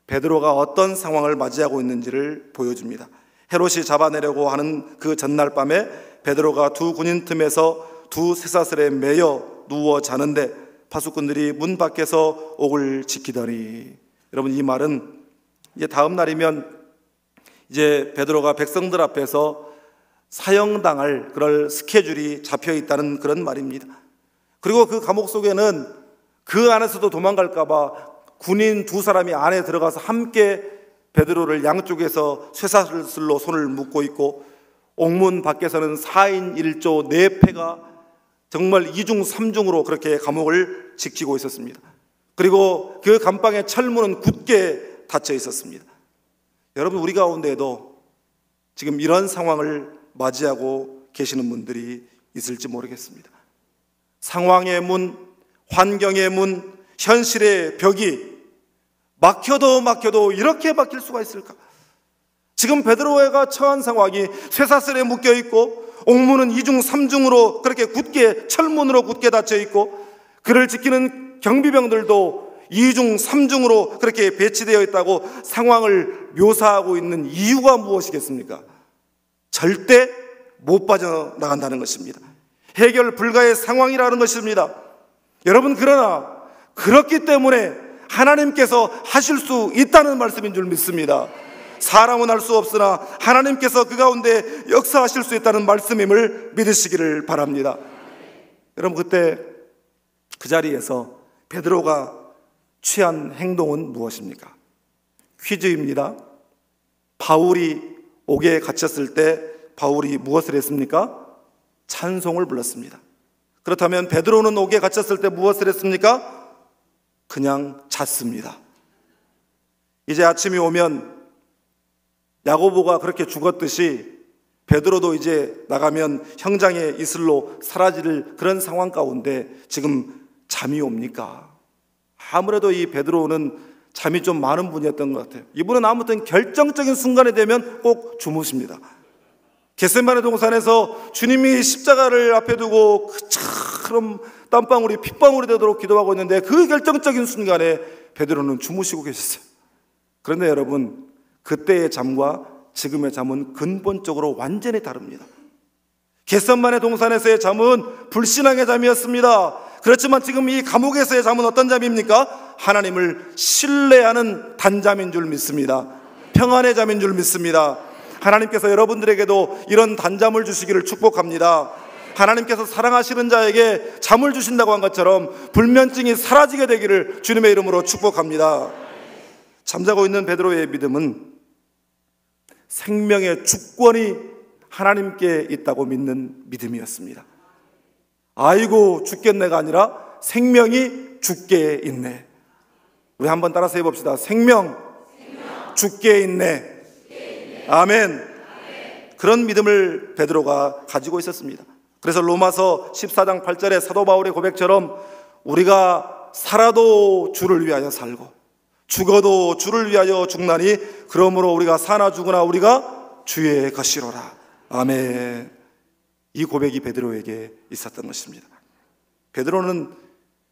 베드로가 어떤 상황을 맞이하고 있는지를 보여줍니다. 헤롯이 잡아내려고 하는 그 전날 밤에 베드로가 두 군인 틈에서 두 쇠사슬에 매여 누워 자는데 파수꾼들이 문 밖에서 옥을 지키더니, 여러분, 이 말은 이제 다음 날이면 이제 베드로가 백성들 앞에서 사형당할 그럴 스케줄이 잡혀 있다는 그런 말입니다. 그리고 그 감옥 속에는 그 안에서도 도망갈까 봐 군인 두 사람이 안에 들어가서 함께 베드로를 양쪽에서 쇠사슬로 손을 묶고 있고, 옥문 밖에서는 4인 1조 4패가 정말 2중 3중으로 그렇게 감옥을 지키고 있었습니다. 그리고 그 감방의 철문은 굳게 닫혀 있었습니다. 여러분, 우리 가운데에도 지금 이런 상황을 맞이하고 계시는 분들이 있을지 모르겠습니다. 상황의 문, 환경의 문, 현실의 벽이 막혀도 이렇게 막힐 수가 있을까? 지금 베드로가 처한 상황이 쇠사슬에 묶여 있고 옥문은 2중 3중으로 그렇게 굳게 철문으로 굳게 닫혀 있고, 그를 지키는 경비병들도 2중, 3중으로 그렇게 배치되어 있다고 상황을 묘사하고 있는 이유가 무엇이겠습니까? 절대 못 빠져나간다는 것입니다. 해결 불가의 상황이라는 것입니다. 여러분, 그러나 그렇기 때문에 하나님께서 하실 수 있다는 말씀인 줄 믿습니다. 사람은 할 수 없으나 하나님께서 그 가운데 역사하실 수 있다는 말씀임을 믿으시기를 바랍니다. 여러분, 그때 그 자리에서 베드로가 취한 행동은 무엇입니까? 퀴즈입니다. 바울이 옥에 갇혔을 때 바울이 무엇을 했습니까? 찬송을 불렀습니다. 그렇다면 베드로는 옥에 갇혔을 때 무엇을 했습니까? 그냥 잤습니다. 이제 아침이 오면 야고보가 그렇게 죽었듯이 베드로도 이제 나가면 형장의 이슬로 사라질 그런 상황 가운데 지금 잠이 옵니까? 아무래도 이 베드로는 잠이 좀 많은 분이었던 것 같아요. 이분은 아무튼 결정적인 순간이 되면 꼭 주무십니다. 겟세마네 동산에서 주님이 십자가를 앞에 두고 그처럼 땀방울이 핏방울이 되도록 기도하고 있는데 그 결정적인 순간에 베드로는 주무시고 계셨어요. 그런데 여러분, 그때의 잠과 지금의 잠은 근본적으로 완전히 다릅니다. 겟세마네 동산에서의 잠은 불신앙의 잠이었습니다. 그렇지만 지금 이 감옥에서의 잠은 어떤 잠입니까? 하나님을 신뢰하는 단잠인 줄 믿습니다. 평안의 잠인 줄 믿습니다. 하나님께서 여러분들에게도 이런 단잠을 주시기를 축복합니다. 하나님께서 사랑하시는 자에게 잠을 주신다고 한 것처럼 불면증이 사라지게 되기를 주님의 이름으로 축복합니다. 잠자고 있는 베드로의 믿음은 생명의 주권이 하나님께 있다고 믿는 믿음이었습니다. 아이고 죽겠네가 아니라 생명이 주께 있네. 우리 한번 따라서 해봅시다. 생명 주께 있네. 아멘. 그런 믿음을 베드로가 가지고 있었습니다. 그래서 로마서 14장 8절에 사도 바울의 고백처럼 우리가 살아도 주를 위하여 살고 죽어도 주를 위하여 죽나니 그러므로 우리가 사나 죽으나 우리가 주의 것이로라. 아멘. 이 고백이 베드로에게 있었던 것입니다. 베드로는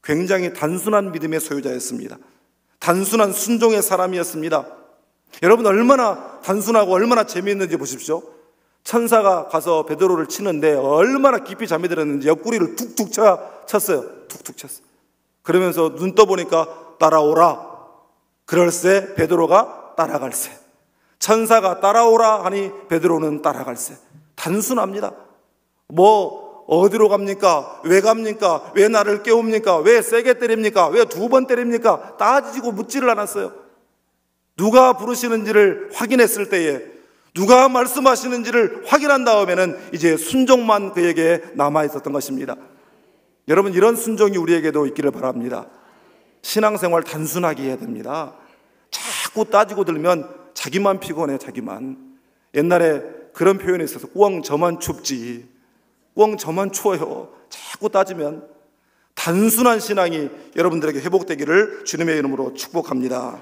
굉장히 단순한 믿음의 소유자였습니다. 단순한 순종의 사람이었습니다. 여러분, 얼마나 단순하고 얼마나 재미있는지 보십시오. 천사가 가서 베드로를 치는데 얼마나 깊이 잠이 들었는지 옆구리를 툭툭 쳤어요. 툭툭 쳤어요. 그러면서 눈 떠보니까 따라오라. 그럴새 베드로가 따라갈새. 천사가 따라오라 하니 베드로는 따라갈새. 단순합니다. 뭐 어디로 갑니까? 왜 갑니까? 왜 나를 깨웁니까? 왜 세게 때립니까? 왜 2번 때립니까? 따지고 묻지를 않았어요. 누가 부르시는지를 확인했을 때에, 누가 말씀하시는지를 확인한 다음에는 이제 순종만 그에게 남아있었던 것입니다. 여러분, 이런 순종이 우리에게도 있기를 바랍니다. 신앙생활 단순하게 해야 됩니다. 자꾸 따지고 들면 자기만 피곤해. 자기만. 옛날에 그런 표현이 있어서 꿩 저만 춥지, 꿩 저만 추워요. 자꾸 따지면. 단순한 신앙이 여러분들에게 회복되기를 주님의 이름으로 축복합니다.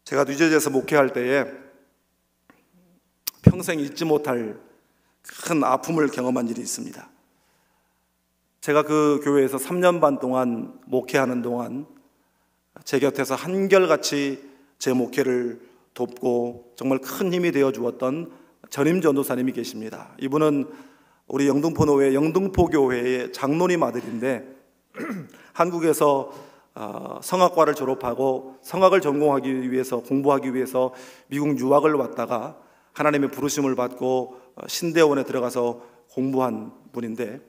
제가 뉴저지에서 목회할 때에 평생 잊지 못할 큰 아픔을 경험한 일이 있습니다. 제가 그 교회에서 3년 반 동안 목회하는 동안 제 곁에서 한결같이 제 목회를 돕고 정말 큰 힘이 되어 주었던 전임 전도사님이 계십니다. 이분은 우리 영등포노회 영등포교회의 장로님 아들인데 한국에서 성악과를 졸업하고 성악을 전공하기 위해서 공부하기 위해서 미국 유학을 왔다가 하나님의 부르심을 받고 신대원에 들어가서 공부한 분인데,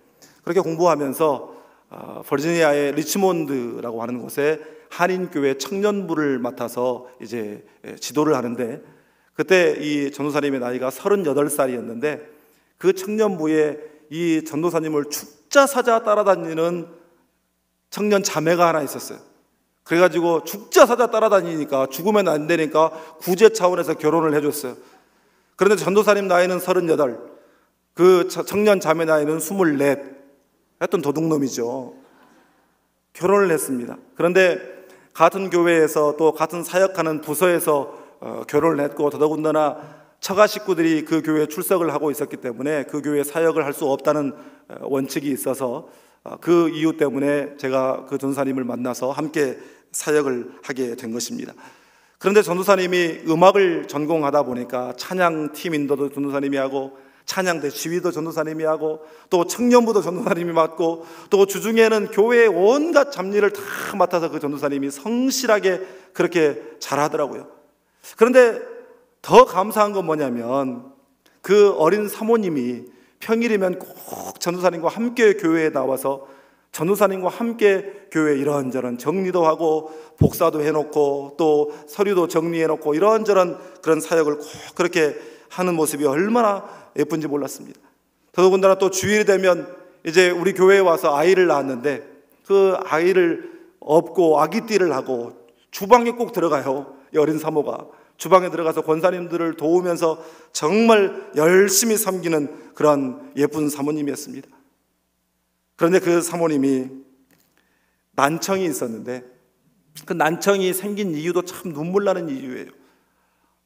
그렇게 공부하면서 버지니아의 리치몬드라고 하는 곳에 한인교회 청년부를 맡아서 이제 지도를 하는데, 그때 이 전도사님의 나이가 38살이었는데 그 청년부에 이 전도사님을 죽자사자 따라다니는 청년 자매가 하나 있었어요. 그래가지고 죽자사자 따라다니니까 죽으면 안 되니까 구제 차원에서 결혼을 해줬어요. 그런데 전도사님 나이는 38, 그 청년 자매 나이는 24. 하여튼 도둑놈이죠. 결혼을 했습니다. 그런데 같은 교회에서 또 같은 사역하는 부서에서 결혼을 했고, 더더군다나 처가 식구들이 그 교회에 출석을 하고 있었기 때문에 그 교회에 사역을 할 수 없다는 원칙이 있어서 그 이유 때문에 제가 그 전도사님을 만나서 함께 사역을 하게 된 것입니다. 그런데 전도사님이 음악을 전공하다 보니까 찬양팀 인도도 전도사님이 하고 찬양대 지휘도 전도사님이 하고 또 청년부도 전도사님이 맡고 또 주중에는 교회의 온갖 잡일을 다 맡아서 그 전도사님이 성실하게 그렇게 잘하더라고요. 그런데 더 감사한 건 뭐냐면 그 어린 사모님이 평일이면 꼭 전도사님과 함께 교회에 나와서 전도사님과 함께 교회 이런저런 정리도 하고 복사도 해놓고 또 서류도 정리해놓고 이런저런 그런 사역을 꼭 그렇게 하는 모습이 얼마나 예쁜지 몰랐습니다. 더더군다나 또 주일이 되면 이제 우리 교회에 와서 아이를 낳았는데 그 아이를 업고 아기띠를 하고 주방에 꼭 들어가요. 이 어린 사모가 주방에 들어가서 권사님들을 도우면서 정말 열심히 섬기는 그런 예쁜 사모님이었습니다. 그런데 그 사모님이 난청이 있었는데 그 난청이 생긴 이유도 참 눈물 나는 이유예요.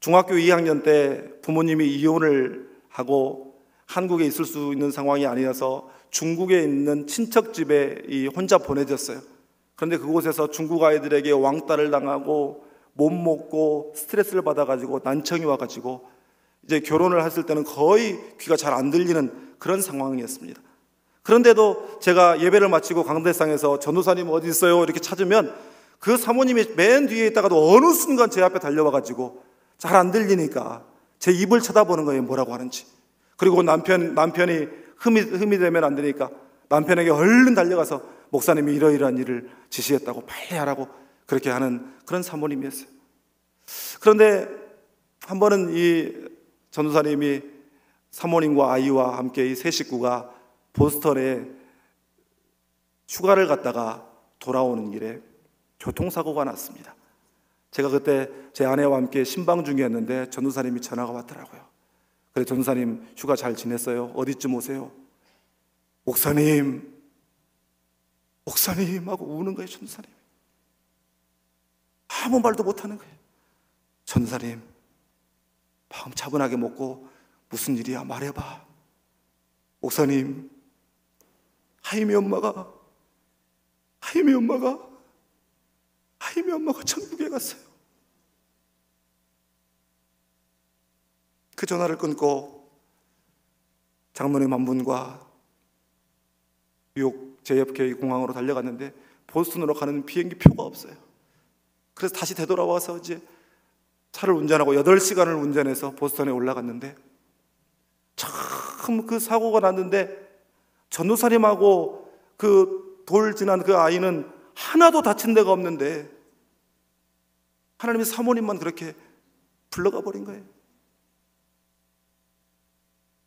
중학교 2학년 때 부모님이 이혼을 하고 한국에 있을 수 있는 상황이 아니어서 중국에 있는 친척 집에 혼자 보내졌어요. 그런데 그곳에서 중국 아이들에게 왕따를 당하고 못 먹고 스트레스를 받아가지고 난청이 와가지고 이제 결혼을 했을 때는 거의 귀가 잘 안 들리는 그런 상황이었습니다. 그런데도 제가 예배를 마치고 강대상에서 전도사님 어디 있어요? 이렇게 찾으면 그 사모님이 맨 뒤에 있다가도 어느 순간 제 앞에 달려와가지고 잘 안 들리니까 제 입을 쳐다보는 거예요. 뭐라고 하는지. 그리고 남편이 흠이 되면 안 되니까 남편에게 얼른 달려가서 목사님이 이러이러한 일을 지시했다고 빨리 하라고 그렇게 하는 그런 사모님이었어요. 그런데 한 번은 이 전도사님이 사모님과 아이와 함께 이 세 식구가 보스턴에 휴가를 갔다가 돌아오는 길에 교통사고가 났습니다. 제가 그때 제 아내와 함께 신방 중이었는데 전도사님이 전화가 왔더라고요. 그래, 전도사님 휴가 잘 지냈어요? 어디쯤 오세요? 목사님 하고 우는 거예요. 전도사님 아무 말도 못하는 거예요. 전도사님 마음 차분하게 먹고 무슨 일이야 말해봐. 목사님 하임이 엄마가 천국에 갔어요. 그 전화를 끊고 장로님 한 분과 뉴욕 JFK 공항으로 달려갔는데 보스턴으로 가는 비행기 표가 없어요. 그래서 다시 되돌아와서 이제 차를 운전하고 8시간을 운전해서 보스턴에 올라갔는데 참 그 사고가 났는데 전도사님하고 그 돌 지난 그 아이는 하나도 다친 데가 없는데 하나님이 사모님만 그렇게 불러가 버린 거예요.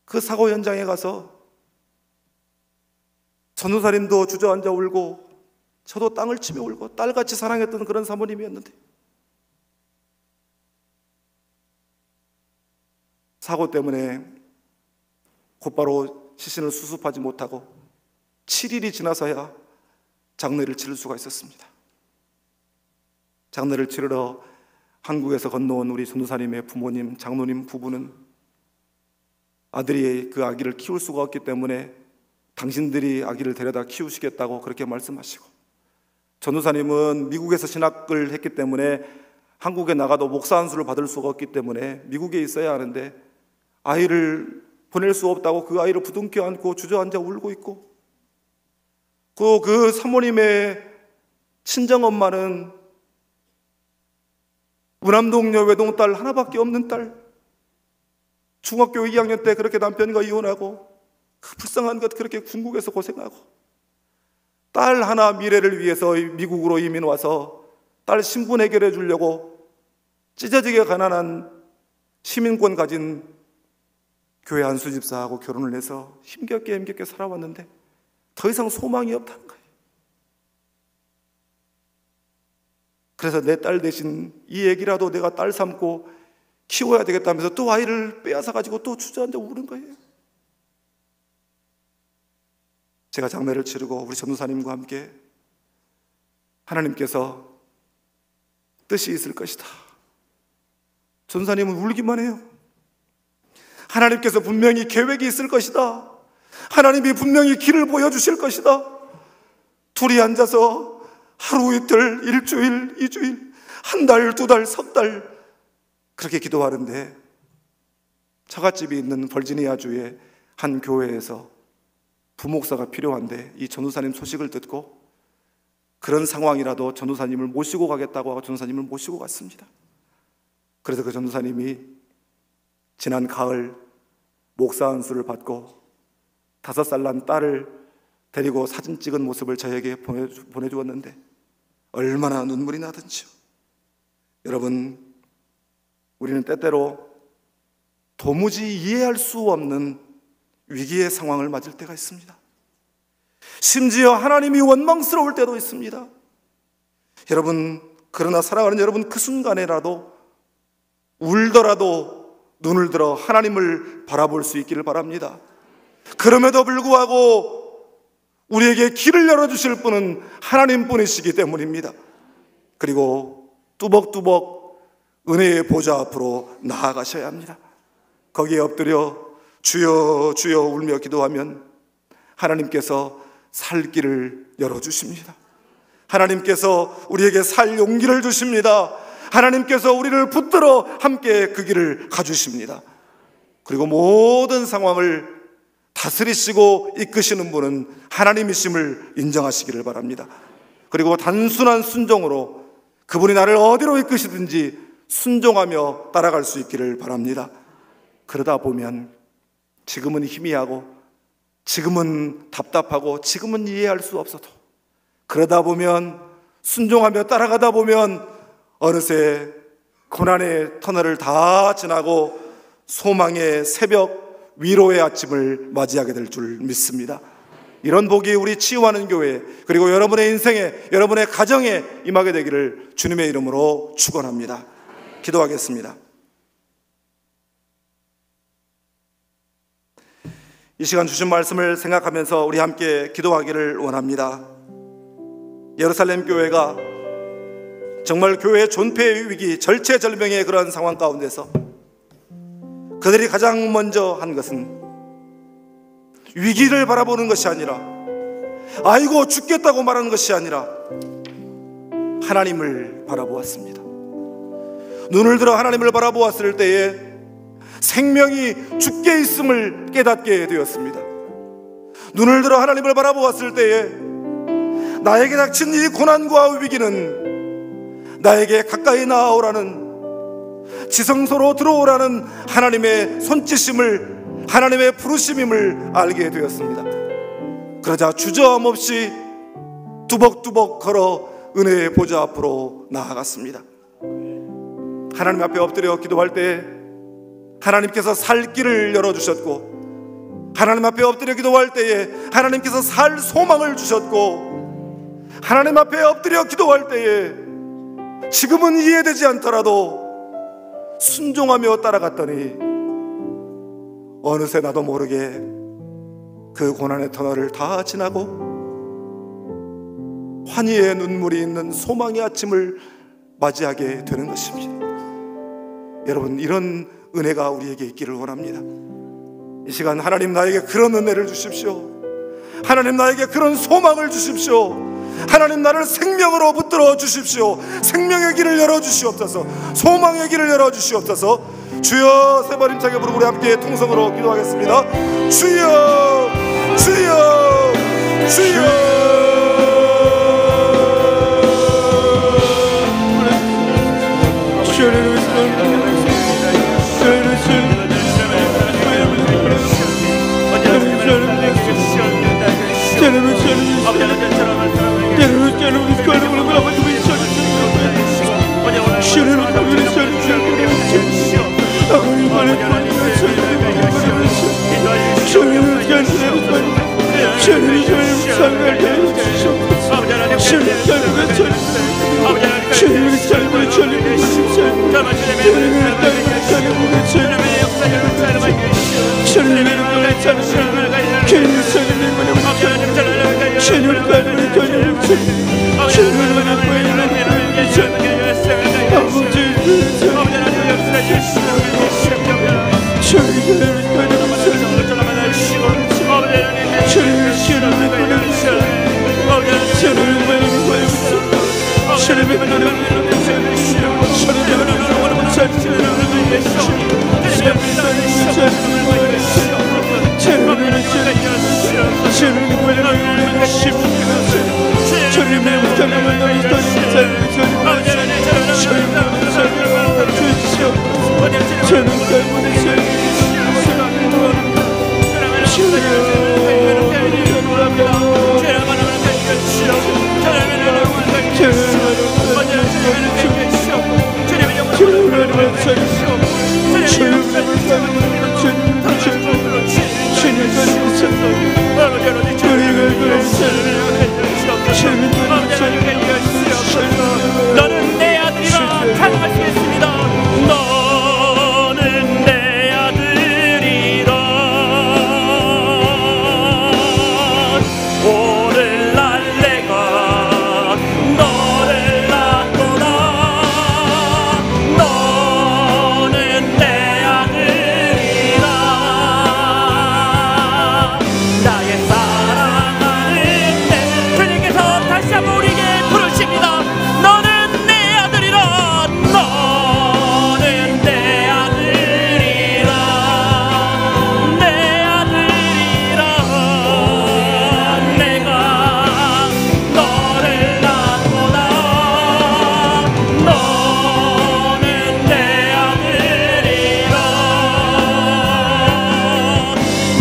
그 사고 현장에 가서 전도사님도 주저앉아 울고 저도 땅을 치며 울고 딸같이 사랑했던 그런 사모님이었는데 사고 때문에 곧바로 시신을 수습하지 못하고 7일이 지나서야 장례를 치를 수가 있었습니다. 장례를 치르러 한국에서 건너온 우리 전도사님의 부모님, 장로님 부부는 아들이 그 아기를 키울 수가 없기 때문에 당신들이 아기를 데려다 키우시겠다고 그렇게 말씀하시고, 전도사님은 미국에서 신학을 했기 때문에 한국에 나가도 목사 안수를 받을 수가 없기 때문에 미국에 있어야 하는데 아이를 보낼 수 없다고 그 아이를 부둥켜 안고 주저앉아 울고 있고, 그 사모님의 친정엄마는 무남동녀 외동딸 하나밖에 없는 딸, 중학교 2학년 때 그렇게 남편과 이혼하고 그 불쌍한 것 그렇게 궁국에서 고생하고 딸 하나 미래를 위해서 미국으로 이민 와서 딸 신분 해결해 주려고 찢어지게 가난한 시민권 가진 교회 안수 집사하고 결혼을 해서 힘겹게 살아왔는데 더 이상 소망이 없다는 거예요. 그래서 내 딸 대신 이 애기라도 내가 딸 삼고 키워야 되겠다면서 또 아이를 빼앗아 가지고 또 주저앉아 우는 거예요. 제가 장례를 치르고 우리 전도사님과 함께 하나님께서 뜻이 있을 것이다. 전도사님은 울기만 해요. 하나님께서 분명히 계획이 있을 것이다. 하나님이 분명히 길을 보여주실 것이다. 둘이 앉아서 하루 이틀, 일주일, 이주일, 한 달, 두 달, 석 달 그렇게 기도하는데 처갓집이 있는 버지니아주의 한 교회에서 부목사가 필요한데 이 전도사님 소식을 듣고 그런 상황이라도 전도사님을 모시고 가겠다고 하고 전도사님을 모시고 갔습니다. 그래서 그 전도사님이 지난 가을 목사 안수를 받고 5살 난 딸을 데리고 사진 찍은 모습을 저에게 보내주었는데 얼마나 눈물이 나던지요. 여러분, 우리는 때때로 도무지 이해할 수 없는 위기의 상황을 맞을 때가 있습니다. 심지어 하나님이 원망스러울 때도 있습니다. 여러분, 그러나 사랑하는 여러분, 그 순간에라도 울더라도 눈을 들어 하나님을 바라볼 수 있기를 바랍니다. 그럼에도 불구하고 우리에게 길을 열어주실 분은 하나님뿐이시기 때문입니다. 그리고 뚜벅뚜벅 은혜의 보좌 앞으로 나아가셔야 합니다. 거기에 엎드려 주여 주여 울며 기도하면 하나님께서 살 길을 열어주십니다. 하나님께서 우리에게 살 용기를 주십니다. 하나님께서 우리를 붙들어 함께 그 길을 가주십니다. 그리고 모든 상황을 다스리시고 이끄시는 분은 하나님이심을 인정하시기를 바랍니다. 그리고 단순한 순종으로 그분이 나를 어디로 이끄시든지 순종하며 따라갈 수 있기를 바랍니다. 그러다 보면 지금은 희미하고 지금은 답답하고 지금은 이해할 수 없어도 그러다 보면 순종하며 따라가다 보면 어느새 고난의 터널을 다 지나고 소망의 새벽, 위로의 아침을 맞이하게 될 줄 믿습니다. 이런 복이 우리 치유하는 교회 그리고 여러분의 인생에, 여러분의 가정에 임하게 되기를 주님의 이름으로 축원합니다. 기도하겠습니다. 이 시간 주신 말씀을 생각하면서 우리 함께 기도하기를 원합니다. 예루살렘 교회가 정말 교회의 존폐의 위기, 절체절명의 그러한 상황 가운데서 그들이 가장 먼저 한 것은 위기를 바라보는 것이 아니라 아이고 죽겠다고 말하는 것이 아니라 하나님을 바라보았습니다. 눈을 들어 하나님을 바라보았을 때에 생명이 주께 있음을 깨닫게 되었습니다. 눈을 들어 하나님을 바라보았을 때에 나에게 닥친 이 고난과 위기는 나에게 가까이 나아오라는, 지성소로 들어오라는 하나님의 손짓임을, 하나님의 부르심임을 알게 되었습니다. 그러자 주저함 없이 두벅두벅 걸어 은혜의 보좌 앞으로 나아갔습니다. 하나님 앞에 엎드려 기도할 때 하나님께서 살 길을 열어주셨고, 하나님 앞에 엎드려 기도할 때에 하나님께서 살 소망을 주셨고, 하나님 앞에 엎드려 기도할 때에 지금은 이해되지 않더라도 순종하며 따라갔더니 어느새 나도 모르게 그 고난의 터널을 다 지나고 환희의 눈물이 있는 소망의 아침을 맞이하게 되는 것입니다. 여러분, 이런 은혜가 우리에게 있기를 원합니다. 이 시간 하나님 나에게 그런 은혜를 주십시오. 하나님 나에게 그런 소망을 주십시오. 하나님 나를 생명으로 붙들어 주십시오. 생명의 길을 열어주시옵소서. 소망의 길을 열어주시옵소서. 주여, 세 번 힘차게 부르고 우리 함께 통성으로 기도하겠습니다. 주여, 주여, 주여. 주여 너는 내 아들이라 찬양하시겠습니다. 너는 내 아들이라. 오늘날 내가 너를 낳았도다. 너는 내 아들이라. 나의 사랑하는 내 주님께서 다시 한번 우리에게 부르십니다. 너는 내 아들이라. 너는 내 아들이라. 내 아들이라. 내가 너를 낳았도다. 너는 내 아들이라.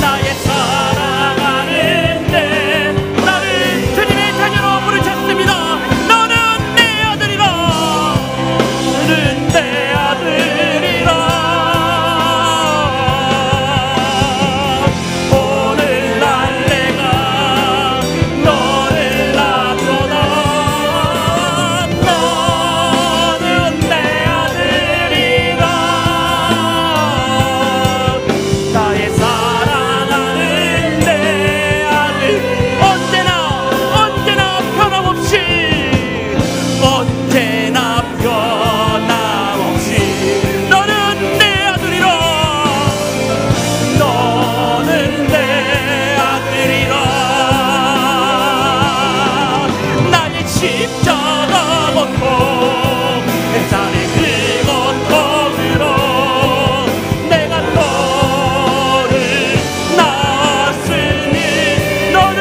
나의 사랑하는 내 나를 주님의 자녀로 부르셨습니다. 너는 내 아들이라. 너는 내 아들이라. 오늘날 내가 너를 낳았도다. 너는 내 아들이라. 나의 사랑하는 내 아들. 언제나 변함없이 언제나 변함없이 너는 내 아들이라. 너는 내 아들이라. 나의 십자가 고통 뱃살에 그 고통으로 내가 너를 낳았으니 너는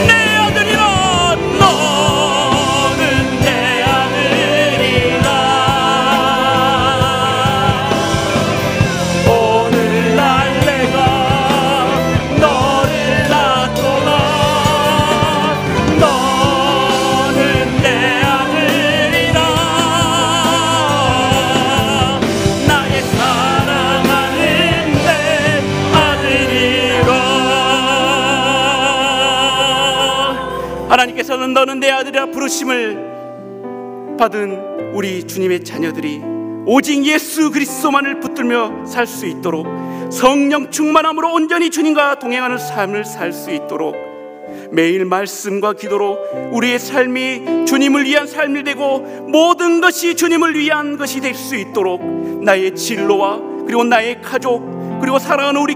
내 아들이라. 너는 내 아들이라. 오늘날 내가 너를 낳았도다. 너는 내 아들이라. 나의 사랑하는 내 아들이라. 하나님께서는 너는 내 아들이라 부르심을 받은 우리 주님의 자녀들이 오직 예수 그리스도만을 붙들며 살 수 있도록 성령 충만함으로 온전히 주님과 동행하는 삶을 살 수 있도록 매일 말씀과 기도로 우리의 삶이 주님을 위한 삶이 되고 모든 것이 주님을 위한 것이 될 수 있도록 나의 진로와 그리고 나의 가족 그리고 사랑하는 우리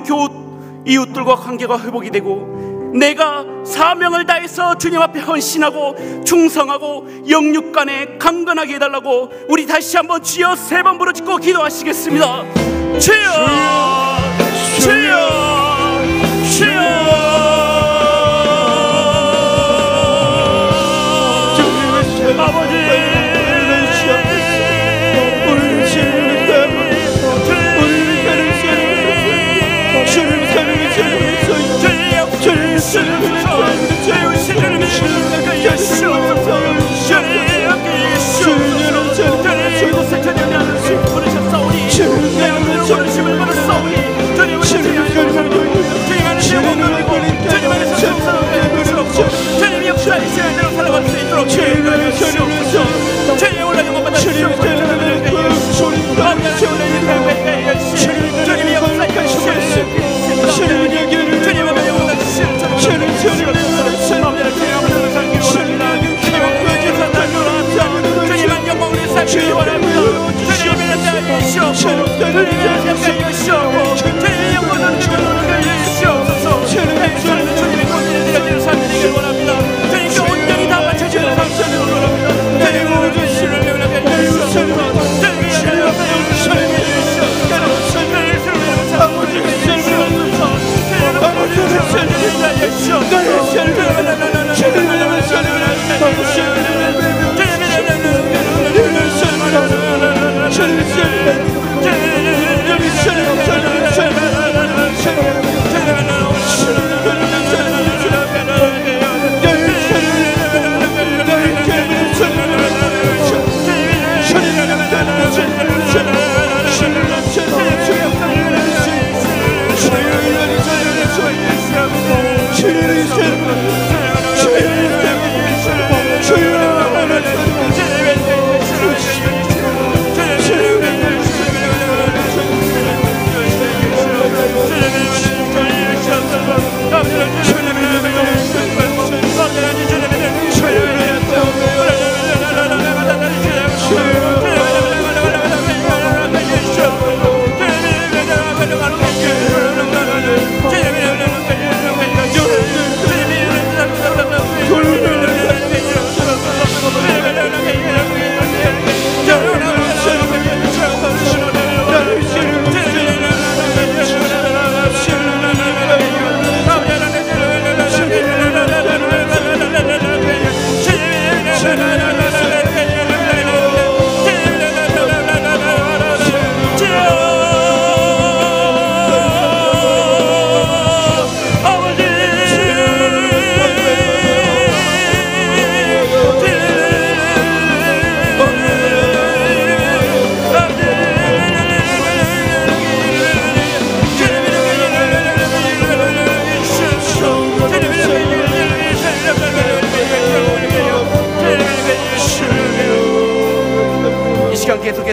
이웃들과 관계가 회복이 되고 내가 사명을 다해서 주님 앞에 헌신하고 충성하고 영육간에 강건하게 해달라고 우리 다시 한번 주여 3번 부르짖고 기도하시겠습니다. 주여 주여 주여. 아버지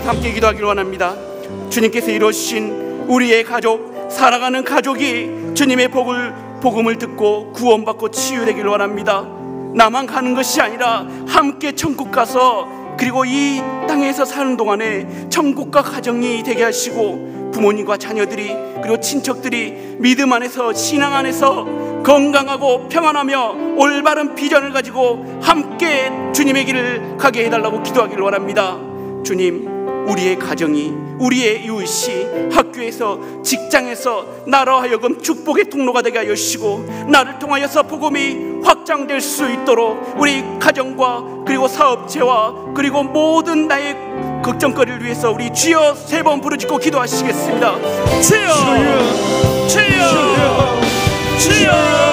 함께 기도하기를 원합니다. 주님께서 이루신 우리의 가족, 살아가는 가족이 주님의 복음을 듣고 구원받고 치유되기를 원합니다. 나만 가는 것이 아니라 함께 천국 가서, 그리고 이 땅에서 사는 동안에 천국과 가정이 되게 하시고, 부모님과 자녀들이 그리고 친척들이 믿음 안에서, 신앙 안에서 건강하고 평안하며 올바른 비전을 가지고 함께 주님의 길을 가게 해달라고 기도하기를 원합니다. 주님, 우리의 가정이, 우리의 이웃이 학교에서, 직장에서 나로 하여금 축복의 통로가 되게 하여 주시고, 나를 통하여서 복음이 확장될 수 있도록 우리 가정과 그리고 사업체와 그리고 모든 나의 걱정거리를 위해서 우리 주여 3번 부르짖고 기도하시겠습니다. 주여, 주여, 주여.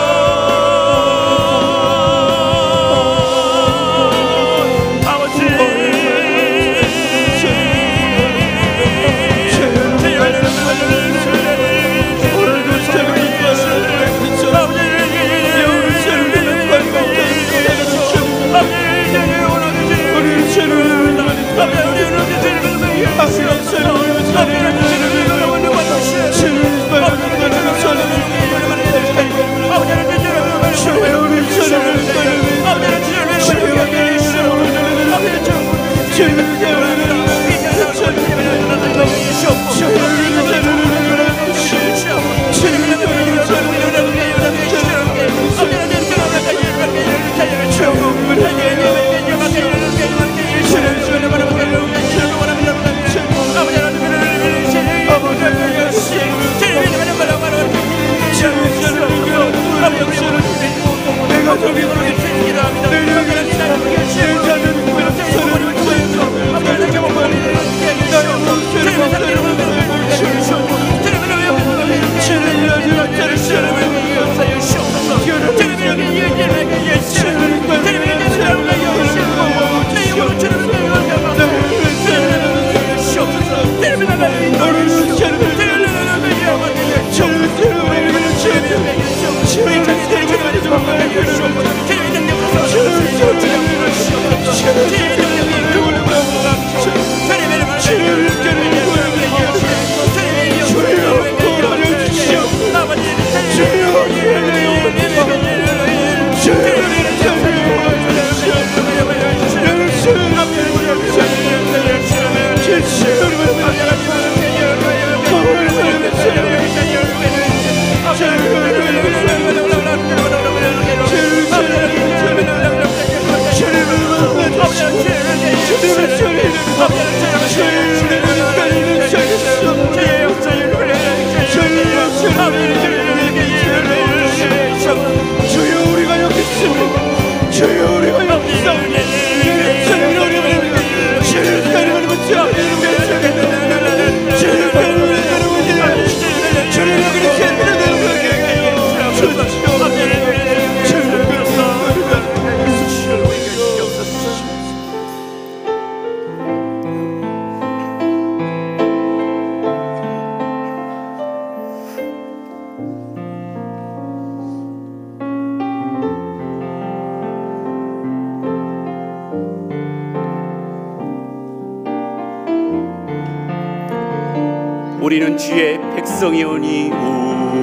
우리는 주의 백성이오니,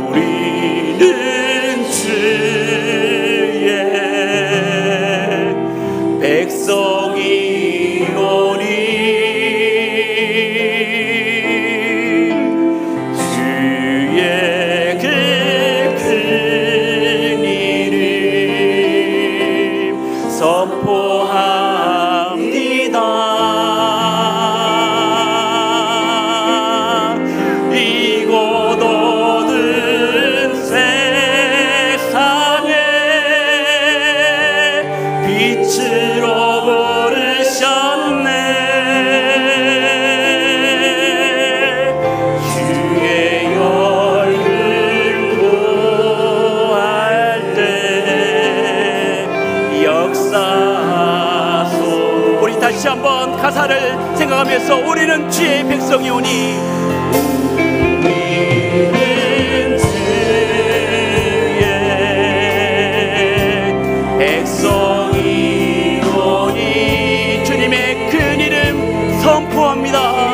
우리는 주의 백성이오니, 주의 그 큰 이름 선포합니다. 다시 한번 가사를 생각하면서 우리는 주의 백성이오니, 우리는 주의 백성이오니, 주님의 큰 이름 선포합니다.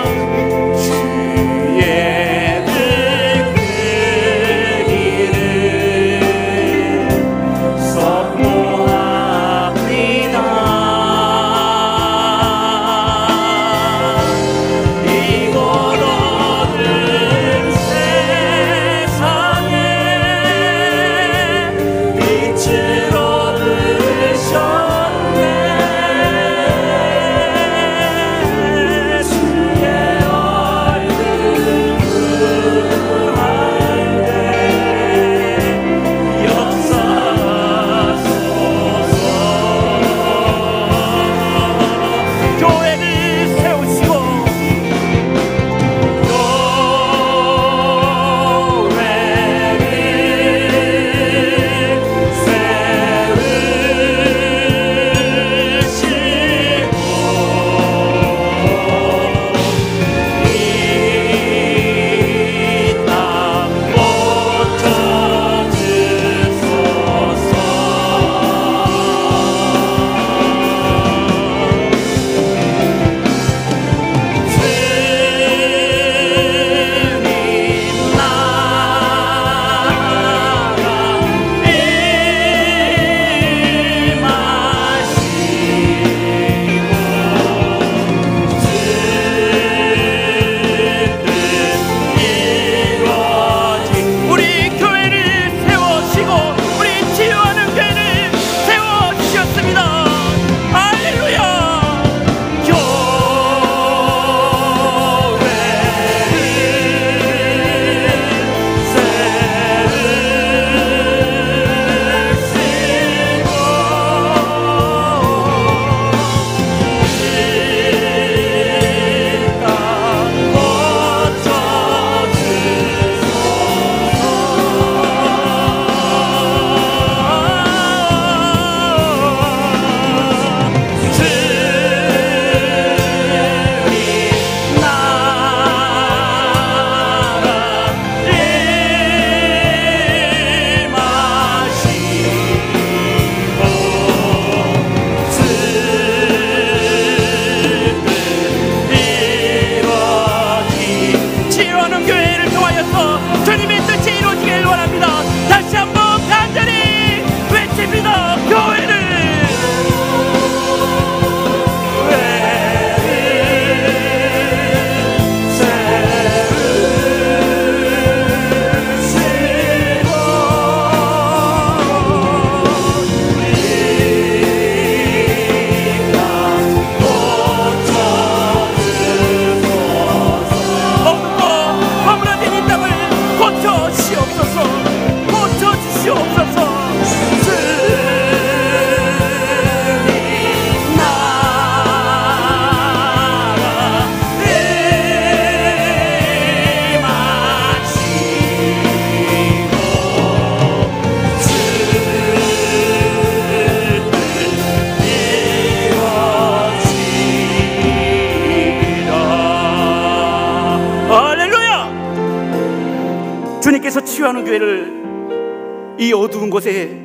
주님께서 치유하는 교회를 이 어두운 곳에,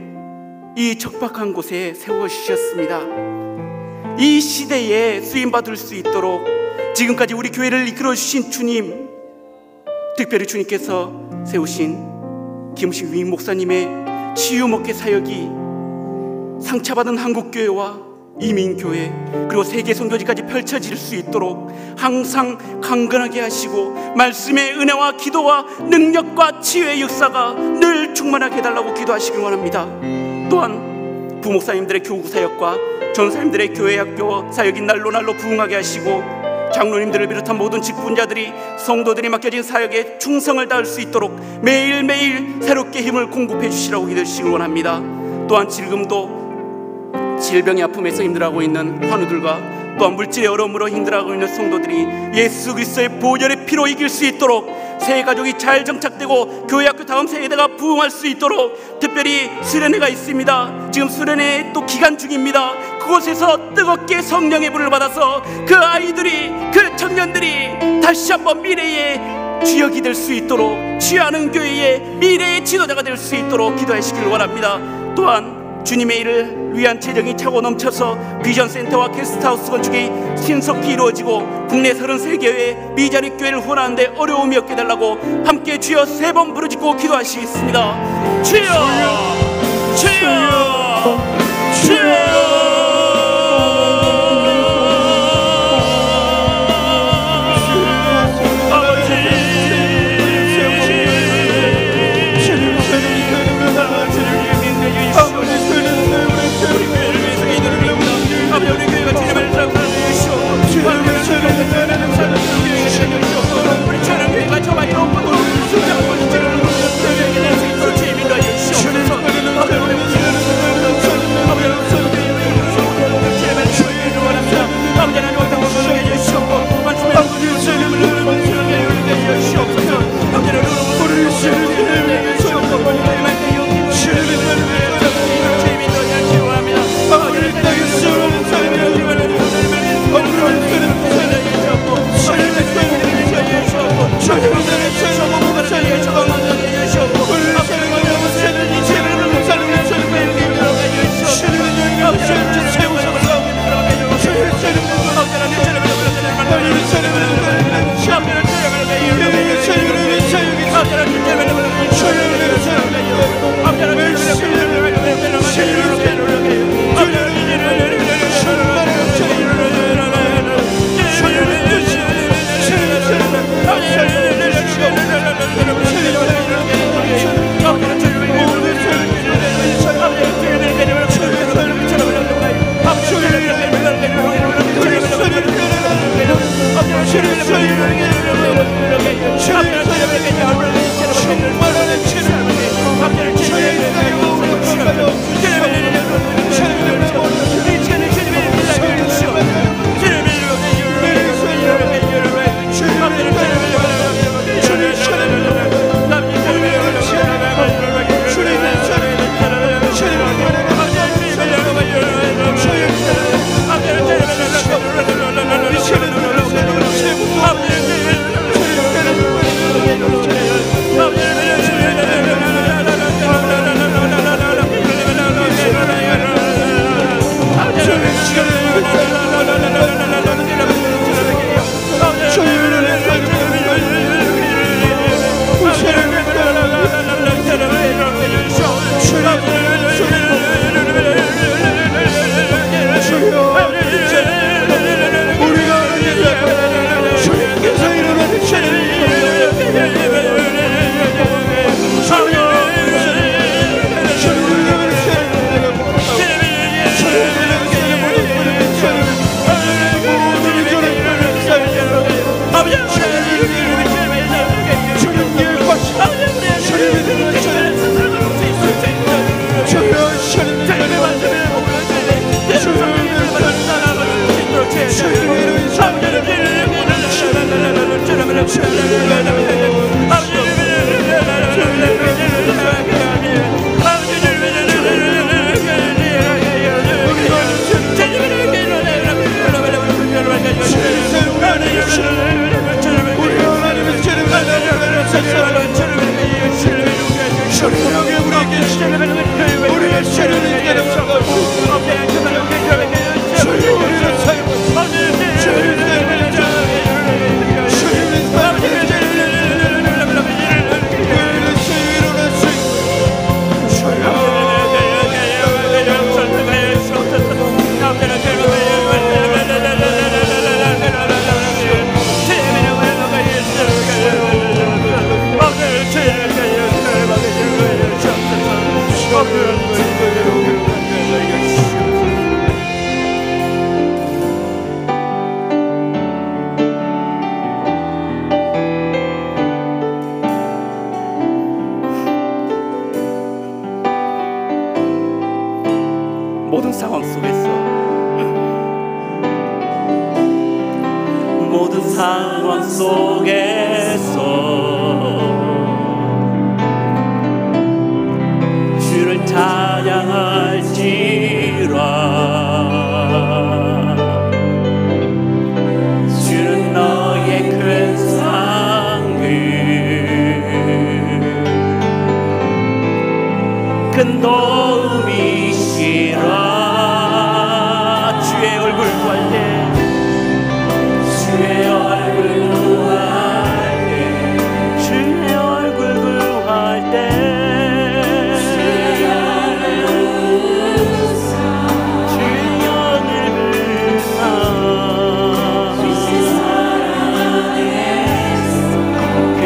이 적박한 곳에 세워주셨습니다. 이 시대에 쓰임받을 수 있도록 지금까지 우리 교회를 이끌어주신 주님, 특별히 주님께서 세우신 김우식 위임 목사님의 치유목회 사역이 상처받은 한국교회와 이민교회 그리고 세계 선교지까지 펼쳐질 수 있도록 항상 강건하게 하시고 말씀의 은혜와 기도와 능력과 치유의 역사가 늘 충만하게 해달라고 기도하시길 원합니다. 또한 부목사님들의 교구 사역과 전사님들의 교회 학교 사역이 날로 부흥하게 하시고 장로님들을 비롯한 모든 직분자들이 성도들이 맡겨진 사역에 충성을 다할 수 있도록 매일매일 새롭게 힘을 공급해 주시라고 기도하시길 원합니다. 또한 지금도 질병의 아픔에서 힘들어하고 있는 환우들과 또한 물질의 어려움으로 힘들어하고 있는 성도들이 예수 그리스도의 보혈의 피로 이길 수 있도록 새 가족이 잘 정착되고 교회학교 다음 세대가 부흥할 수 있도록 특별히 수련회가 있습니다. 지금 수련회 또 기간 중입니다. 그곳에서 뜨겁게 성령의 불을 받아서 그 아이들이, 그 청년들이 다시 한번 미래의 주역이 될 수 있도록, 취하는 교회의 미래의 지도자가 될 수 있도록 기도하시길 원합니다. 또한 주님의 일을 위한 재정이 차고 넘쳐서 비전센터와 게스트하우스 건축이 신속히 이루어지고 국내 33개의 미자립 교회를 후원하는데 어려움이 없게 달라고 함께 주여 3번 부르짖고 기도하시겠습니다. 주여, 주여, 주여.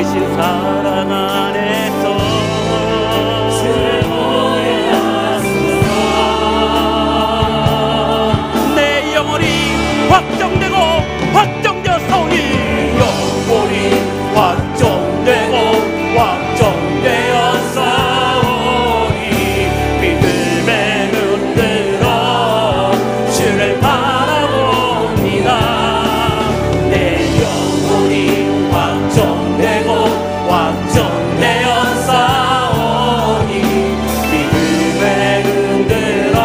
크신 사랑 안에서 내 영혼이 확정되고 확정되었사오니 영혼이 확정되고 확정되었사오니 믿음의 눈 들어 주를 바라봅니다. 내 영혼이 확정되고 확정되었사오니 믿음의 눈 들어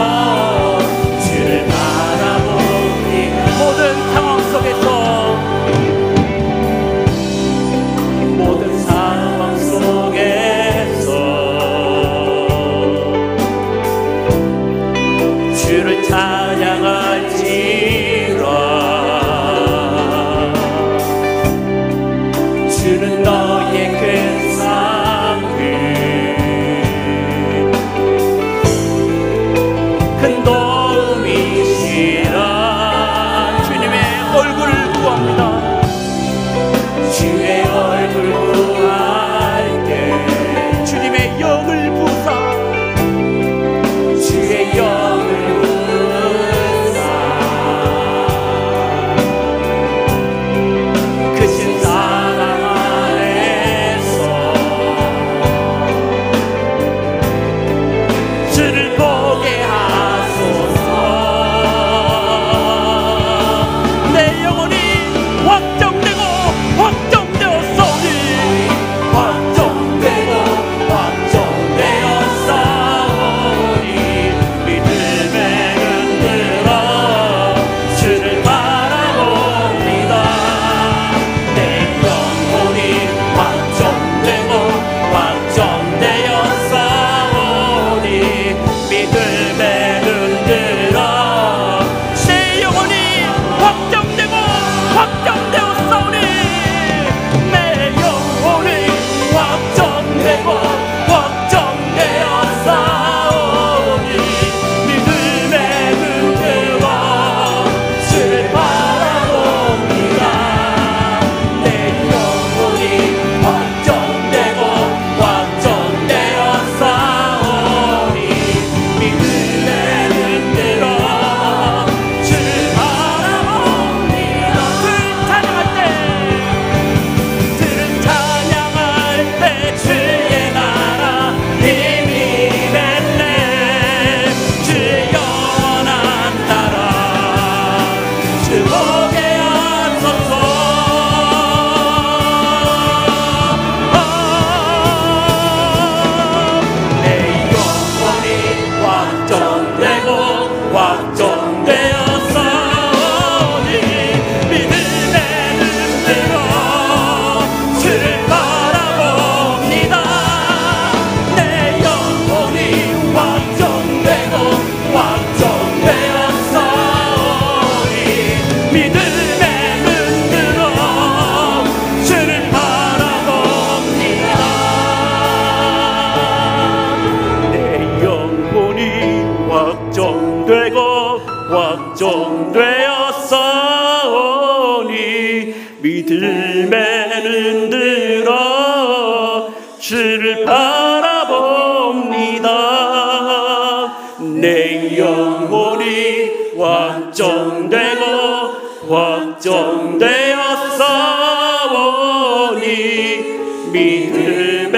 주를 바라봅니다. 모든 상황 속에서 모든 상황 속에서 주를 찬양할지라. 주는 너의 큰 상을 큰 도움이시라. 주님의 얼굴을 구합니다. 주의 얼굴 구할 때 주님의 영을 부사 주의 영을 부사 크신 사랑 안에서 주를 보게 하소서. 내 영혼이 확정되고 확정되었사오니 확정되고 확정되었사오니 믿음의 눈 들어 주를 바라봅니다. 내 영혼이 확정되고 확정되었사오니 믿음의 눈 들어 내 영혼이 확정되고 확정되었사오니 내 영혼이 확정되고 확정되었사오니 믿음의 눈 들어 주를 바라봅니다. 내 영혼이 확정되고 확정되었사오니 믿음의 눈 들어 주를 바라봅니다. 주를 찬양할 때 주의 나라 힘이 맺네. 주의 영원한 나라 주 보게 하소서. 내 영혼이 확정되고 확정되었사오니 믿음의 눈 들어 주를 바라봅니다. 내 영혼이 확정되고 확정되었사오니 믿음의 눈 들어 주를 바라봅니다. 내 영혼이 확정되고 확정되었사오니 믿음의 눈 들어 주를 바라봅니다. 내 영혼이 확정되고 확정되었사오니 믿음의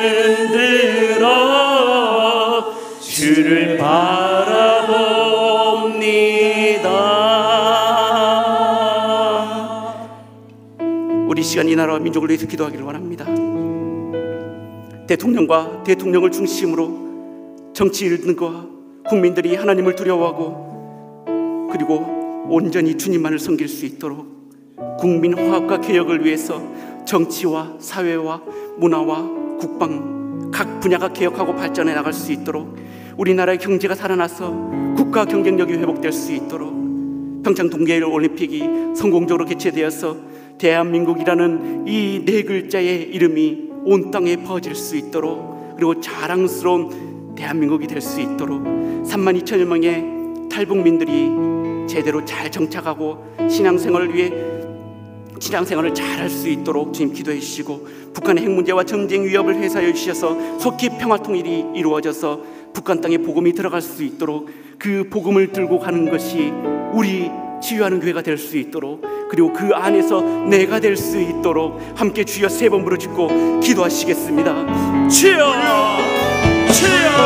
눈 들어 주를 바라봅니다. 우리 시간 이 나라와 민족을 위해서 기도하기를 원합니다. 대통령과 대통령을 중심으로 정치 일등과 국민들이 하나님을 두려워하고 그리고 온전히 주님만을 섬길 수 있도록 국민 화합과 개혁을 위해서 정치와 사회와 문화와 국방 각 분야가 개혁하고 발전해 나갈 수 있도록 우리나라의 경제가 살아나서 국가 경쟁력이 회복될 수 있도록 평창 동계올림픽이 성공적으로 개최되어서 대한민국이라는 이 네 글자의 이름이 온 땅에 퍼질 수 있도록 그리고 자랑스러운 대한민국이 될 수 있도록 32,000여 명의 탈북민들이 제대로 잘 정착하고 신앙생활을 위해 신앙생활을 잘할 수 있도록 주님 기도해 주시고, 북한의 핵 문제와 전쟁 위협을 회사해 주셔서 속히 평화 통일이 이루어져서 북한 땅에 복음이 들어갈 수 있도록, 그 복음을 들고 가는 것이 우리 치유하는 교회가 될 수 있도록, 그리고 그 안에서 내가 될 수 있도록 함께 주여 세 번 부르짖고 기도하시겠습니다. 주여, 주여,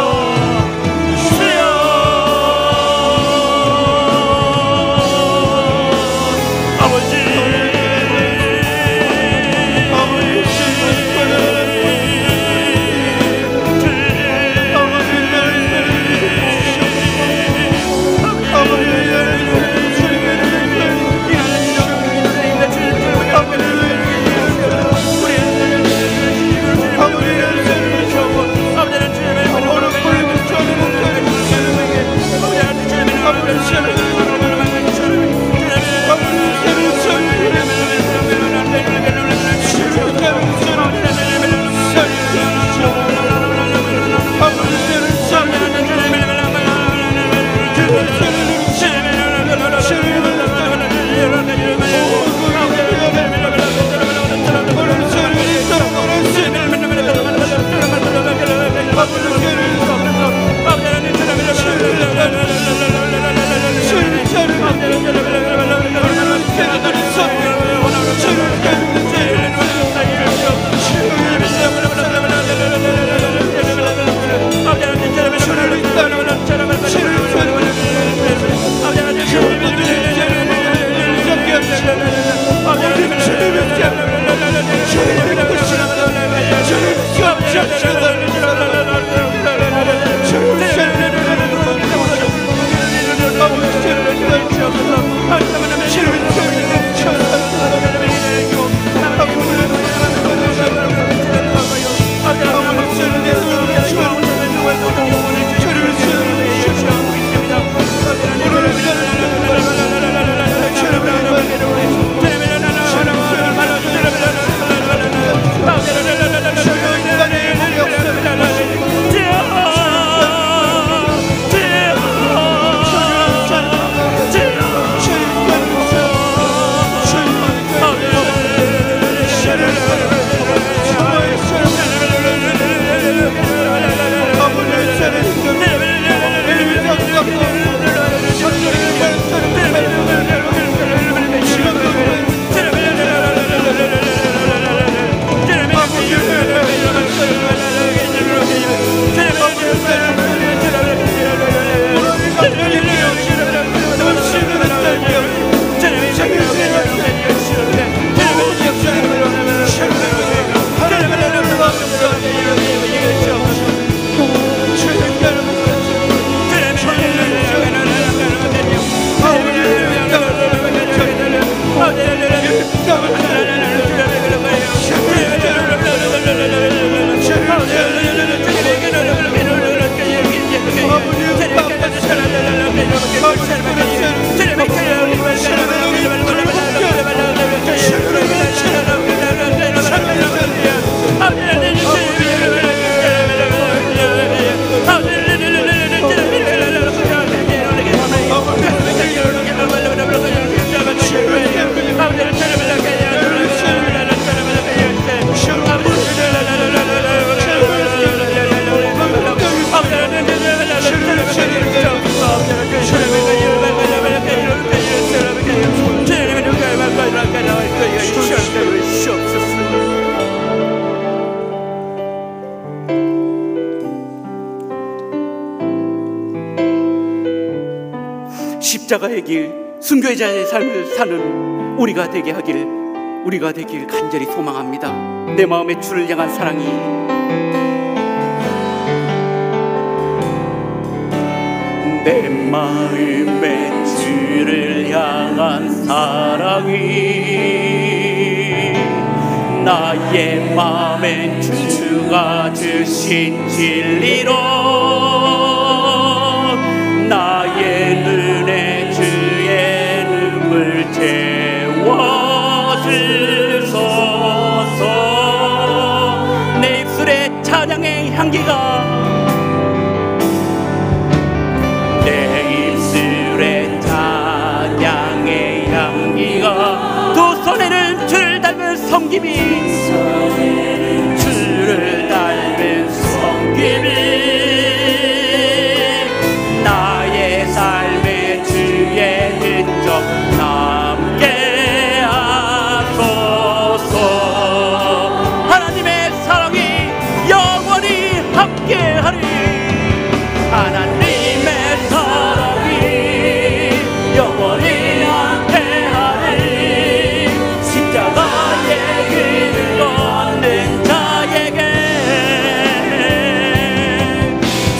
십자가의 길, 순교자의 삶을 사는 우리가 되게 하길 간절히 소망합니다. 내 마음의 주를 향한 사랑이 내 마음의 주를 향한 사랑이 나의 마음의 주가 주신 진리로 나의 눈에 주의 눈물 채워주소서. 내 입술에 찬양의 향기가 내 입술에 찬양의 향기가 두 손에는 섬김이 주를 닮은 섬김이 나의 삶의 주의 흔적 남게 하소서. 하나님의 사랑이 영원히 함께하리. 하나님의 사랑이 영원히 함께하리. 십자가의 길을 걷는 자에게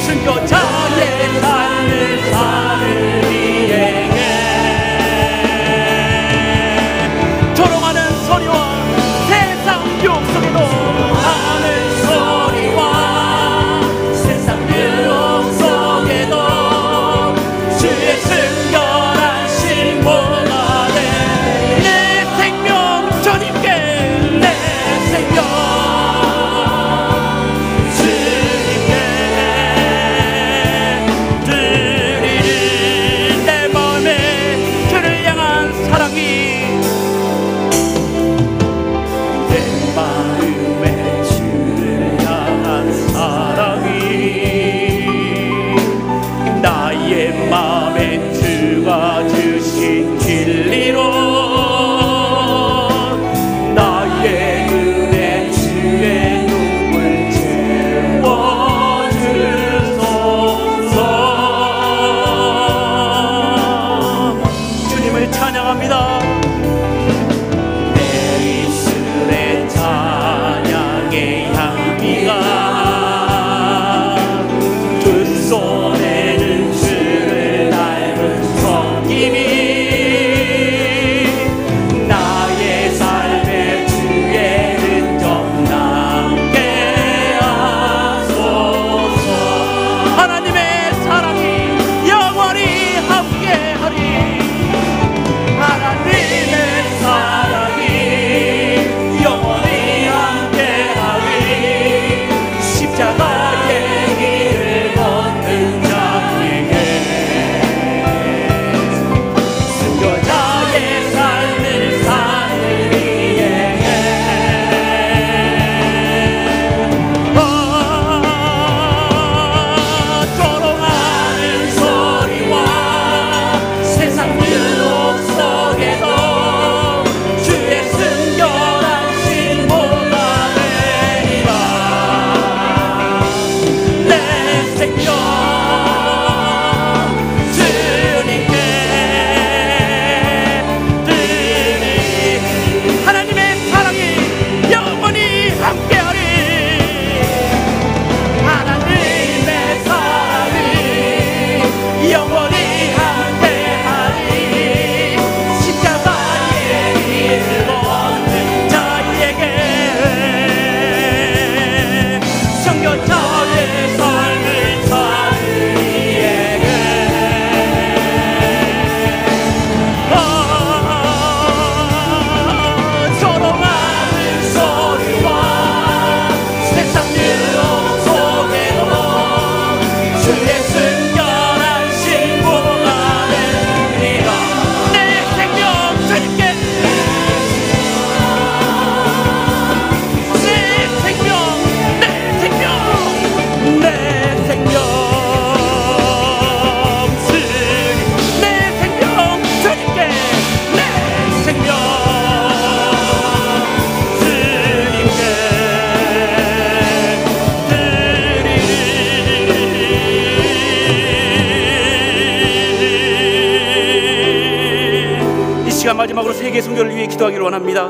순교자의 삶을 사는 이에게 조롱하는 소리와 세상 유혹 속에도 하는 소리와 세상 유혹 속에도 주의 순결한 신보가 돼. 내 생명 주님께 내 생명 주님께 드리는 내 마음에 주를 향한 사랑이 내 마음에 주를 향한 사랑이 나의 마음에 주가 주신 진리로 나의 눈에 주의 눈물 채워주소서. 주님을 찬양합니다. 내 입술에 찬양의 향기가 두 손에는 주를 닮은 섬김이 나의 삶의 주의 흔적 남게 하소서. 하나님의 사랑이 영원히 함께하리. 하나님의 사랑이 영원히 함께하리. 십자가의 길을 걷는 자에게 순교자의 삶을 사는 이에게 조롱하는 소리와 세상 유혹 속에도 주의 순결한 신보가 되리라. 내 생명 주님께 드리니 하나님의 사랑이 영원히 함께하리. 하나님의 사랑이 영원히 함께하리. 십자가의 길을 걷는 자에게 순교자의 삶을 사는 이에게 조롱하는 소리와 세상 유혹 속에도 주의 순결한 신보가 되리라. 내 생명 주님께 내 생명 내 생명 내 생명 주님 내 생명 주님께 내 생명 주님께 드리니 이 시간 마지막으로 세계 선교를 위해 기도하기를 원합니다.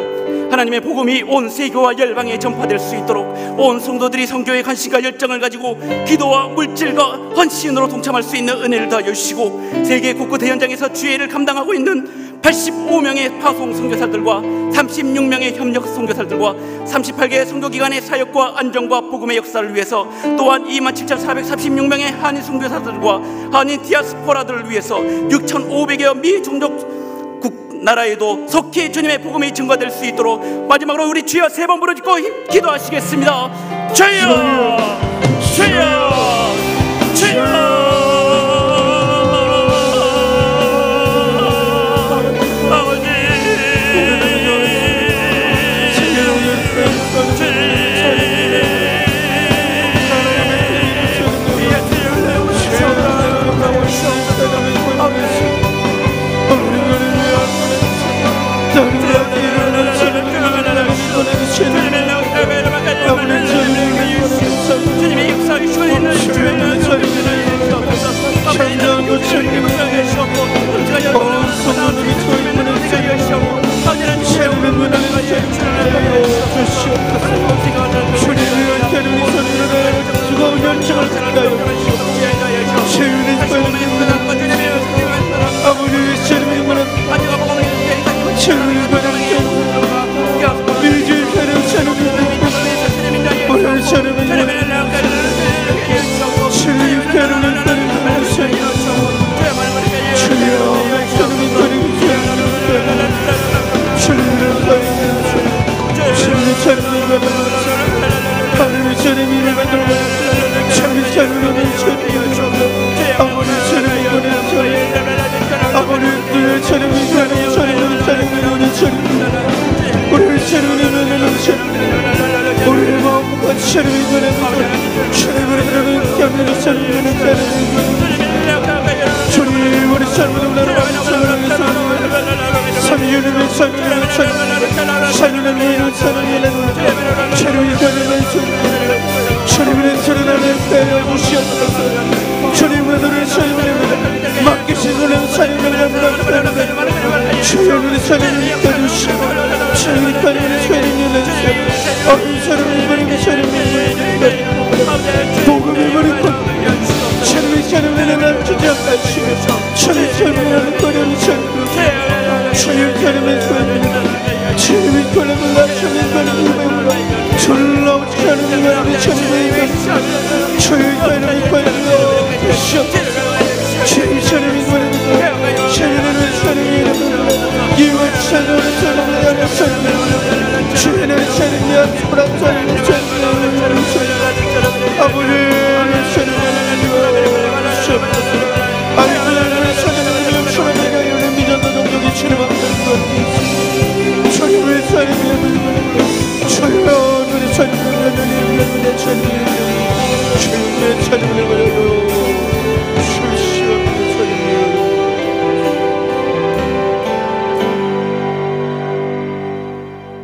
하나님의 복음이 온 세계와 열방에 전파될 수 있도록 온 성도들이 선교의 관심과 열정을 가지고 기도와 물질과 헌신으로 동참할 수 있는 은혜를 더 주시고 세계 곳곳 대현장에서 주의 일을 감당하고 있는 85명의 파송 선교사들과 36명의 협력 선교사들과 38개의 선교기관의 사역과 안정과 복음의 역사를 위해서 또한 27,436명의 한인 선교사들과 한인 디아스포라들을 위해서 6,500여 미종족 나라에도 속히 주님의 복음이 증거될 수 있도록 마지막으로 우리 주여 세 번 부르짖고 기도하시겠습니다. 주여 주여 주여 아버지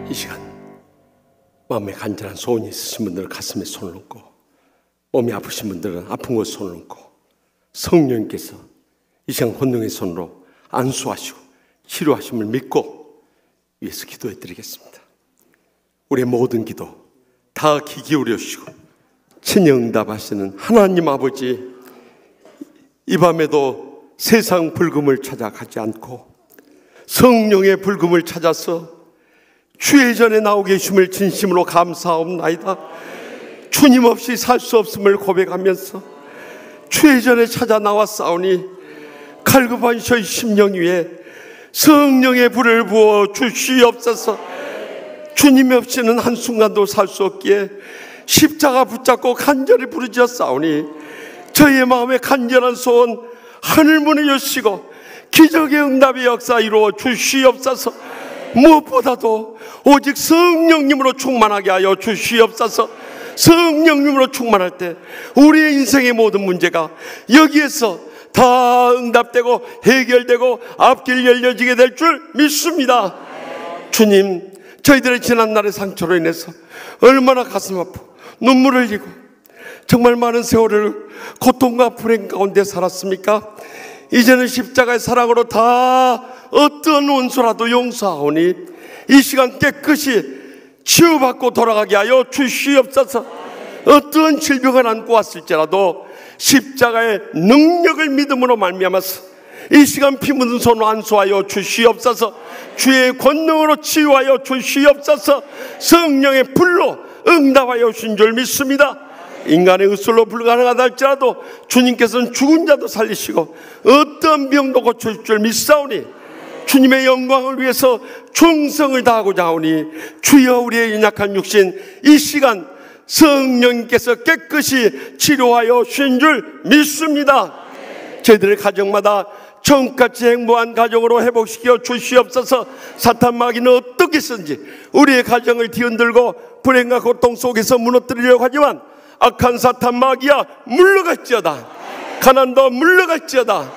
이 시간 마음에 간절한 소원이 있으신 분들은 가슴에 손을 얹고, 몸이 아프신 분들은 아픈 곳에 손을 얹고, 성령님께서 이 시간 권능의 손으로 안수하시고 치료하심을 믿고 위해서 기도해 드리겠습니다. 우리의 모든 기도 다 귀 기울여 주시고 친히 응답하시는 하나님 아버지, 이 밤에도 세상 불금을 찾아가지 않고 성령의 불금을 찾아서 주의 전에 나오게 해주심을 진심으로 감사하옵나이다. 주님 없이 살 수 없음을 고백하면서 주의 전에 찾아 나왔사오니 갈급한 저희 심령 위에 성령의 불을 부어 주시옵소서. 주님 없이는 한순간도 살 수 없기에 십자가 붙잡고 간절히 부르짖었사오니 저희의 마음에 간절한 소원 하늘문을 여시고 기적의 응답의 역사 이루어 주시옵소서. 무엇보다도 오직 성령님으로 충만하게 하여 주시옵소서. 성령님으로 충만할 때 우리의 인생의 모든 문제가 여기에서 다 응답되고 해결되고 앞길 열려지게 될 줄 믿습니다. 주님, 저희들의 지난날의 상처로 인해서 얼마나 가슴 아프고 눈물을 흘리고 정말 많은 세월을 고통과 불행 가운데 살았습니까? 이제는 십자가의 사랑으로 다 어떤 원수라도 용서하오니 이 시간 깨끗이 치유받고 돌아가게 하여 주시옵소서. 어떤 질병을 안고 왔을지라도 십자가의 능력을 믿음으로 말미암아서 이 시간 피 묻은 손으로 안수하여 주시옵소서. 주의 권능으로 치유하여 주시옵소서. 성령의 불로 응답하여 주신 줄 믿습니다. 인간의 의술로 불가능하다 할지라도 주님께서는 죽은 자도 살리시고 어떤 병도 고쳐줄 줄 믿사오니 주님의 영광을 위해서 충성을 다하고자 하오니 주여 우리의 연약한 육신 이 시간 성령님께서 깨끗이 치료하여 주신 줄 믿습니다. 저희들의 가정마다 처음같이 행복한 가정으로 회복시켜 주시옵소서. 사탄 마귀는 어떻게 쓰든지 우리의 가정을 뒤흔들고 불행과 고통 속에서 무너뜨리려고 하지만 악한 사탄 마귀야 물러갈지어다. 가난도 물러갈지어다.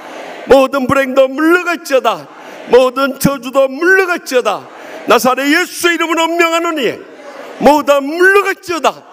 모든 불행도 물러갈지어다. 모든 저주도 물러갈지어다. 나사렛 예수의 이름으로 명하노니 모두 물러갈지어다.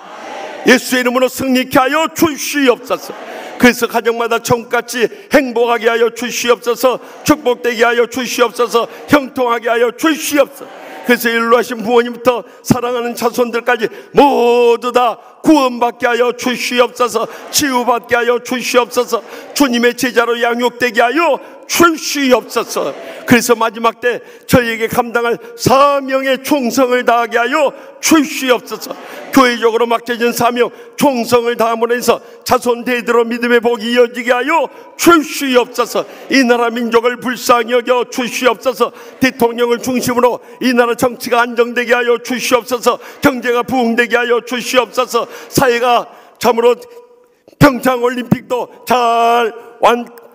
예수의 이름으로 승리케 하여 주시옵소서. 그래서 가정마다 처음같이 행복하게 하여 주시옵소서. 축복되게 하여 주시옵소서. 형통하게 하여 주시옵소서. 그래서 일로하신 부모님부터 사랑하는 자손들까지 모두 다 구원받게 하여 주시옵소서. 치유받게 하여 주시옵소서. 주님의 제자로 양육되게 하여 주시옵소서. 그래서 마지막 때 저희에게 감당할 사명의 충성을 다하게 하여 주시옵소서. 교회적으로 맡겨진 사명 충성을 다함으로 해서 자손 대대로 믿음의 복이 이어지게 하여 주시옵소서. 이 나라 민족을 불쌍히 여겨 주시옵소서. 대통령을 중심으로 이 나라 정치가 안정되게 하여 주시옵소서. 경제가 부흥되게 하여 주시옵소서. 사회가 참으로 평창올림픽도 잘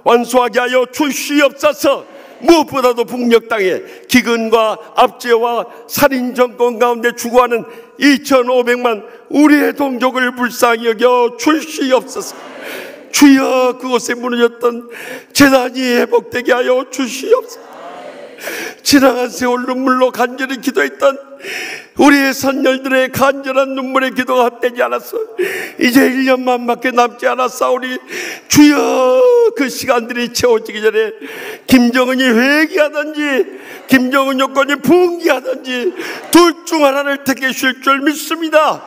완수하게 하여 주시옵소서. 무엇보다도 북녘 땅에 기근과 압제와 살인 정권 가운데 죽어가는 2,500만 우리의 동족을 불쌍히 여겨 주시옵소서. 주여, 그곳에 무너졌던 재단이 회복되게 하여 주시옵소서. 지나간 세월 눈물로 간절히 기도했던 우리의 선열들의 간절한 눈물의 기도가 헛되지 않았어. 이제 1년만밖에 남지 않았사오니 주여, 그 시간들이 채워지기 전에 김정은이 회개하든지 김정은 여권이 붕괴하든지 둘 중 하나를 택하실 줄 믿습니다.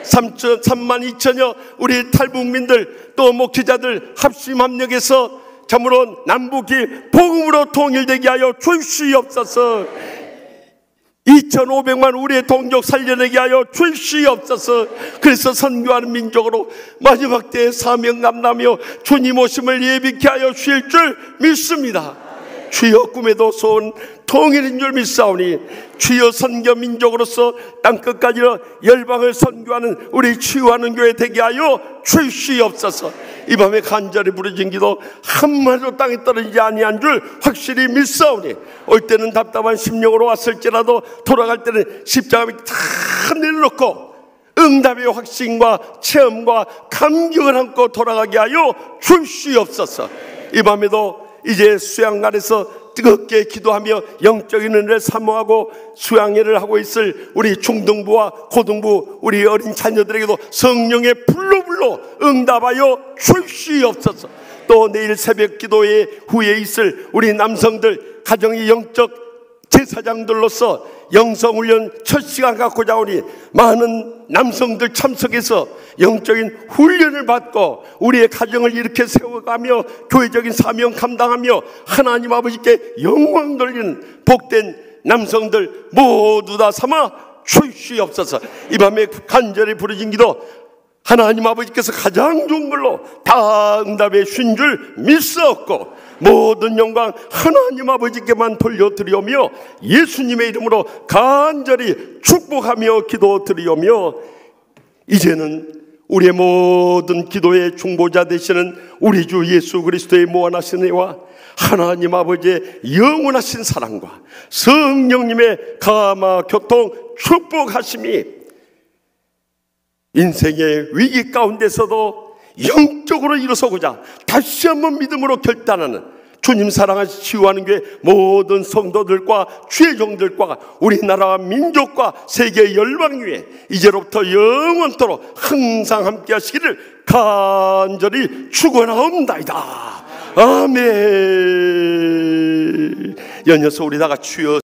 3만 2천여 우리 탈북민들 또 목회자들 합심 합력해서 참으로 남북이 복음으로 통일되게 하여 주시옵소서. 2,500만 우리의 동족 살려내게 하여 주시옵소서. 그래서 선교하는 민족으로 마지막 때에 사명 감당하며 주님 오심을 예비케 하여 주실 줄 믿습니다. 주여, 꿈에도 소원 통일인 줄 믿사오니 주여, 선교 민족으로서 땅끝까지 열방을 선교하는 우리 치유하는 교회 되게 하여 주시옵소서. 이 밤에 간절히 부르짖은 기도 한마디도 땅에 떨어지지 아니한 줄 확실히 믿사오니 올 때는 답답한 심령으로 왔을지라도 돌아갈 때는 십자가 밑에 다 내려놓고 응답의 확신과 체험과 감격을 안고 돌아가게 하여 주시옵소서. 이 밤에도 이제 수양관에서 뜨겁게 기도하며 영적인 은혜를 사모하고 수양회를 하고 있을 우리 중등부와 고등부 우리 어린 자녀들에게도 성령의 불로 응답하여 주시옵소서. 또 내일 새벽 기도회 후에 있을 우리 남성들 가정의 영적 제사장들로서 영성훈련 첫 시간 갖고자 오니 많은 남성들 참석해서 영적인 훈련을 받고 우리의 가정을 이렇게 세워가며 교회적인 사명 감당하며 하나님 아버지께 영광 돌리는 복된 남성들 모두 다 삼아 주시옵소서. 이 밤에 간절히 부르짖은 기도 하나님 아버지께서 가장 좋은 걸로 다 응답해 주신 줄 믿사옵고 모든 영광 하나님 아버지께만 돌려드리오며 예수님의 이름으로 간절히 축복하며 기도드리오며 이제는 우리의 모든 기도의 중보자 되시는 우리 주 예수 그리스도의 무한하신 은혜와 하나님 아버지의 영원하신 사랑과 성령님의 감화 교통 축복하심이 인생의 위기 가운데서도 영적으로 일어서고자 다시 한번 믿음으로 결단하는 주님 사랑하시 치유하는 교회 모든 성도들과 주의 종들과 우리나라와 민족과 세계 열방 위에 이제로부터 영원토록 항상 함께 하시기를 간절히 축원하옵나이다. 아멘. 연이어서 우리 다 같이 주여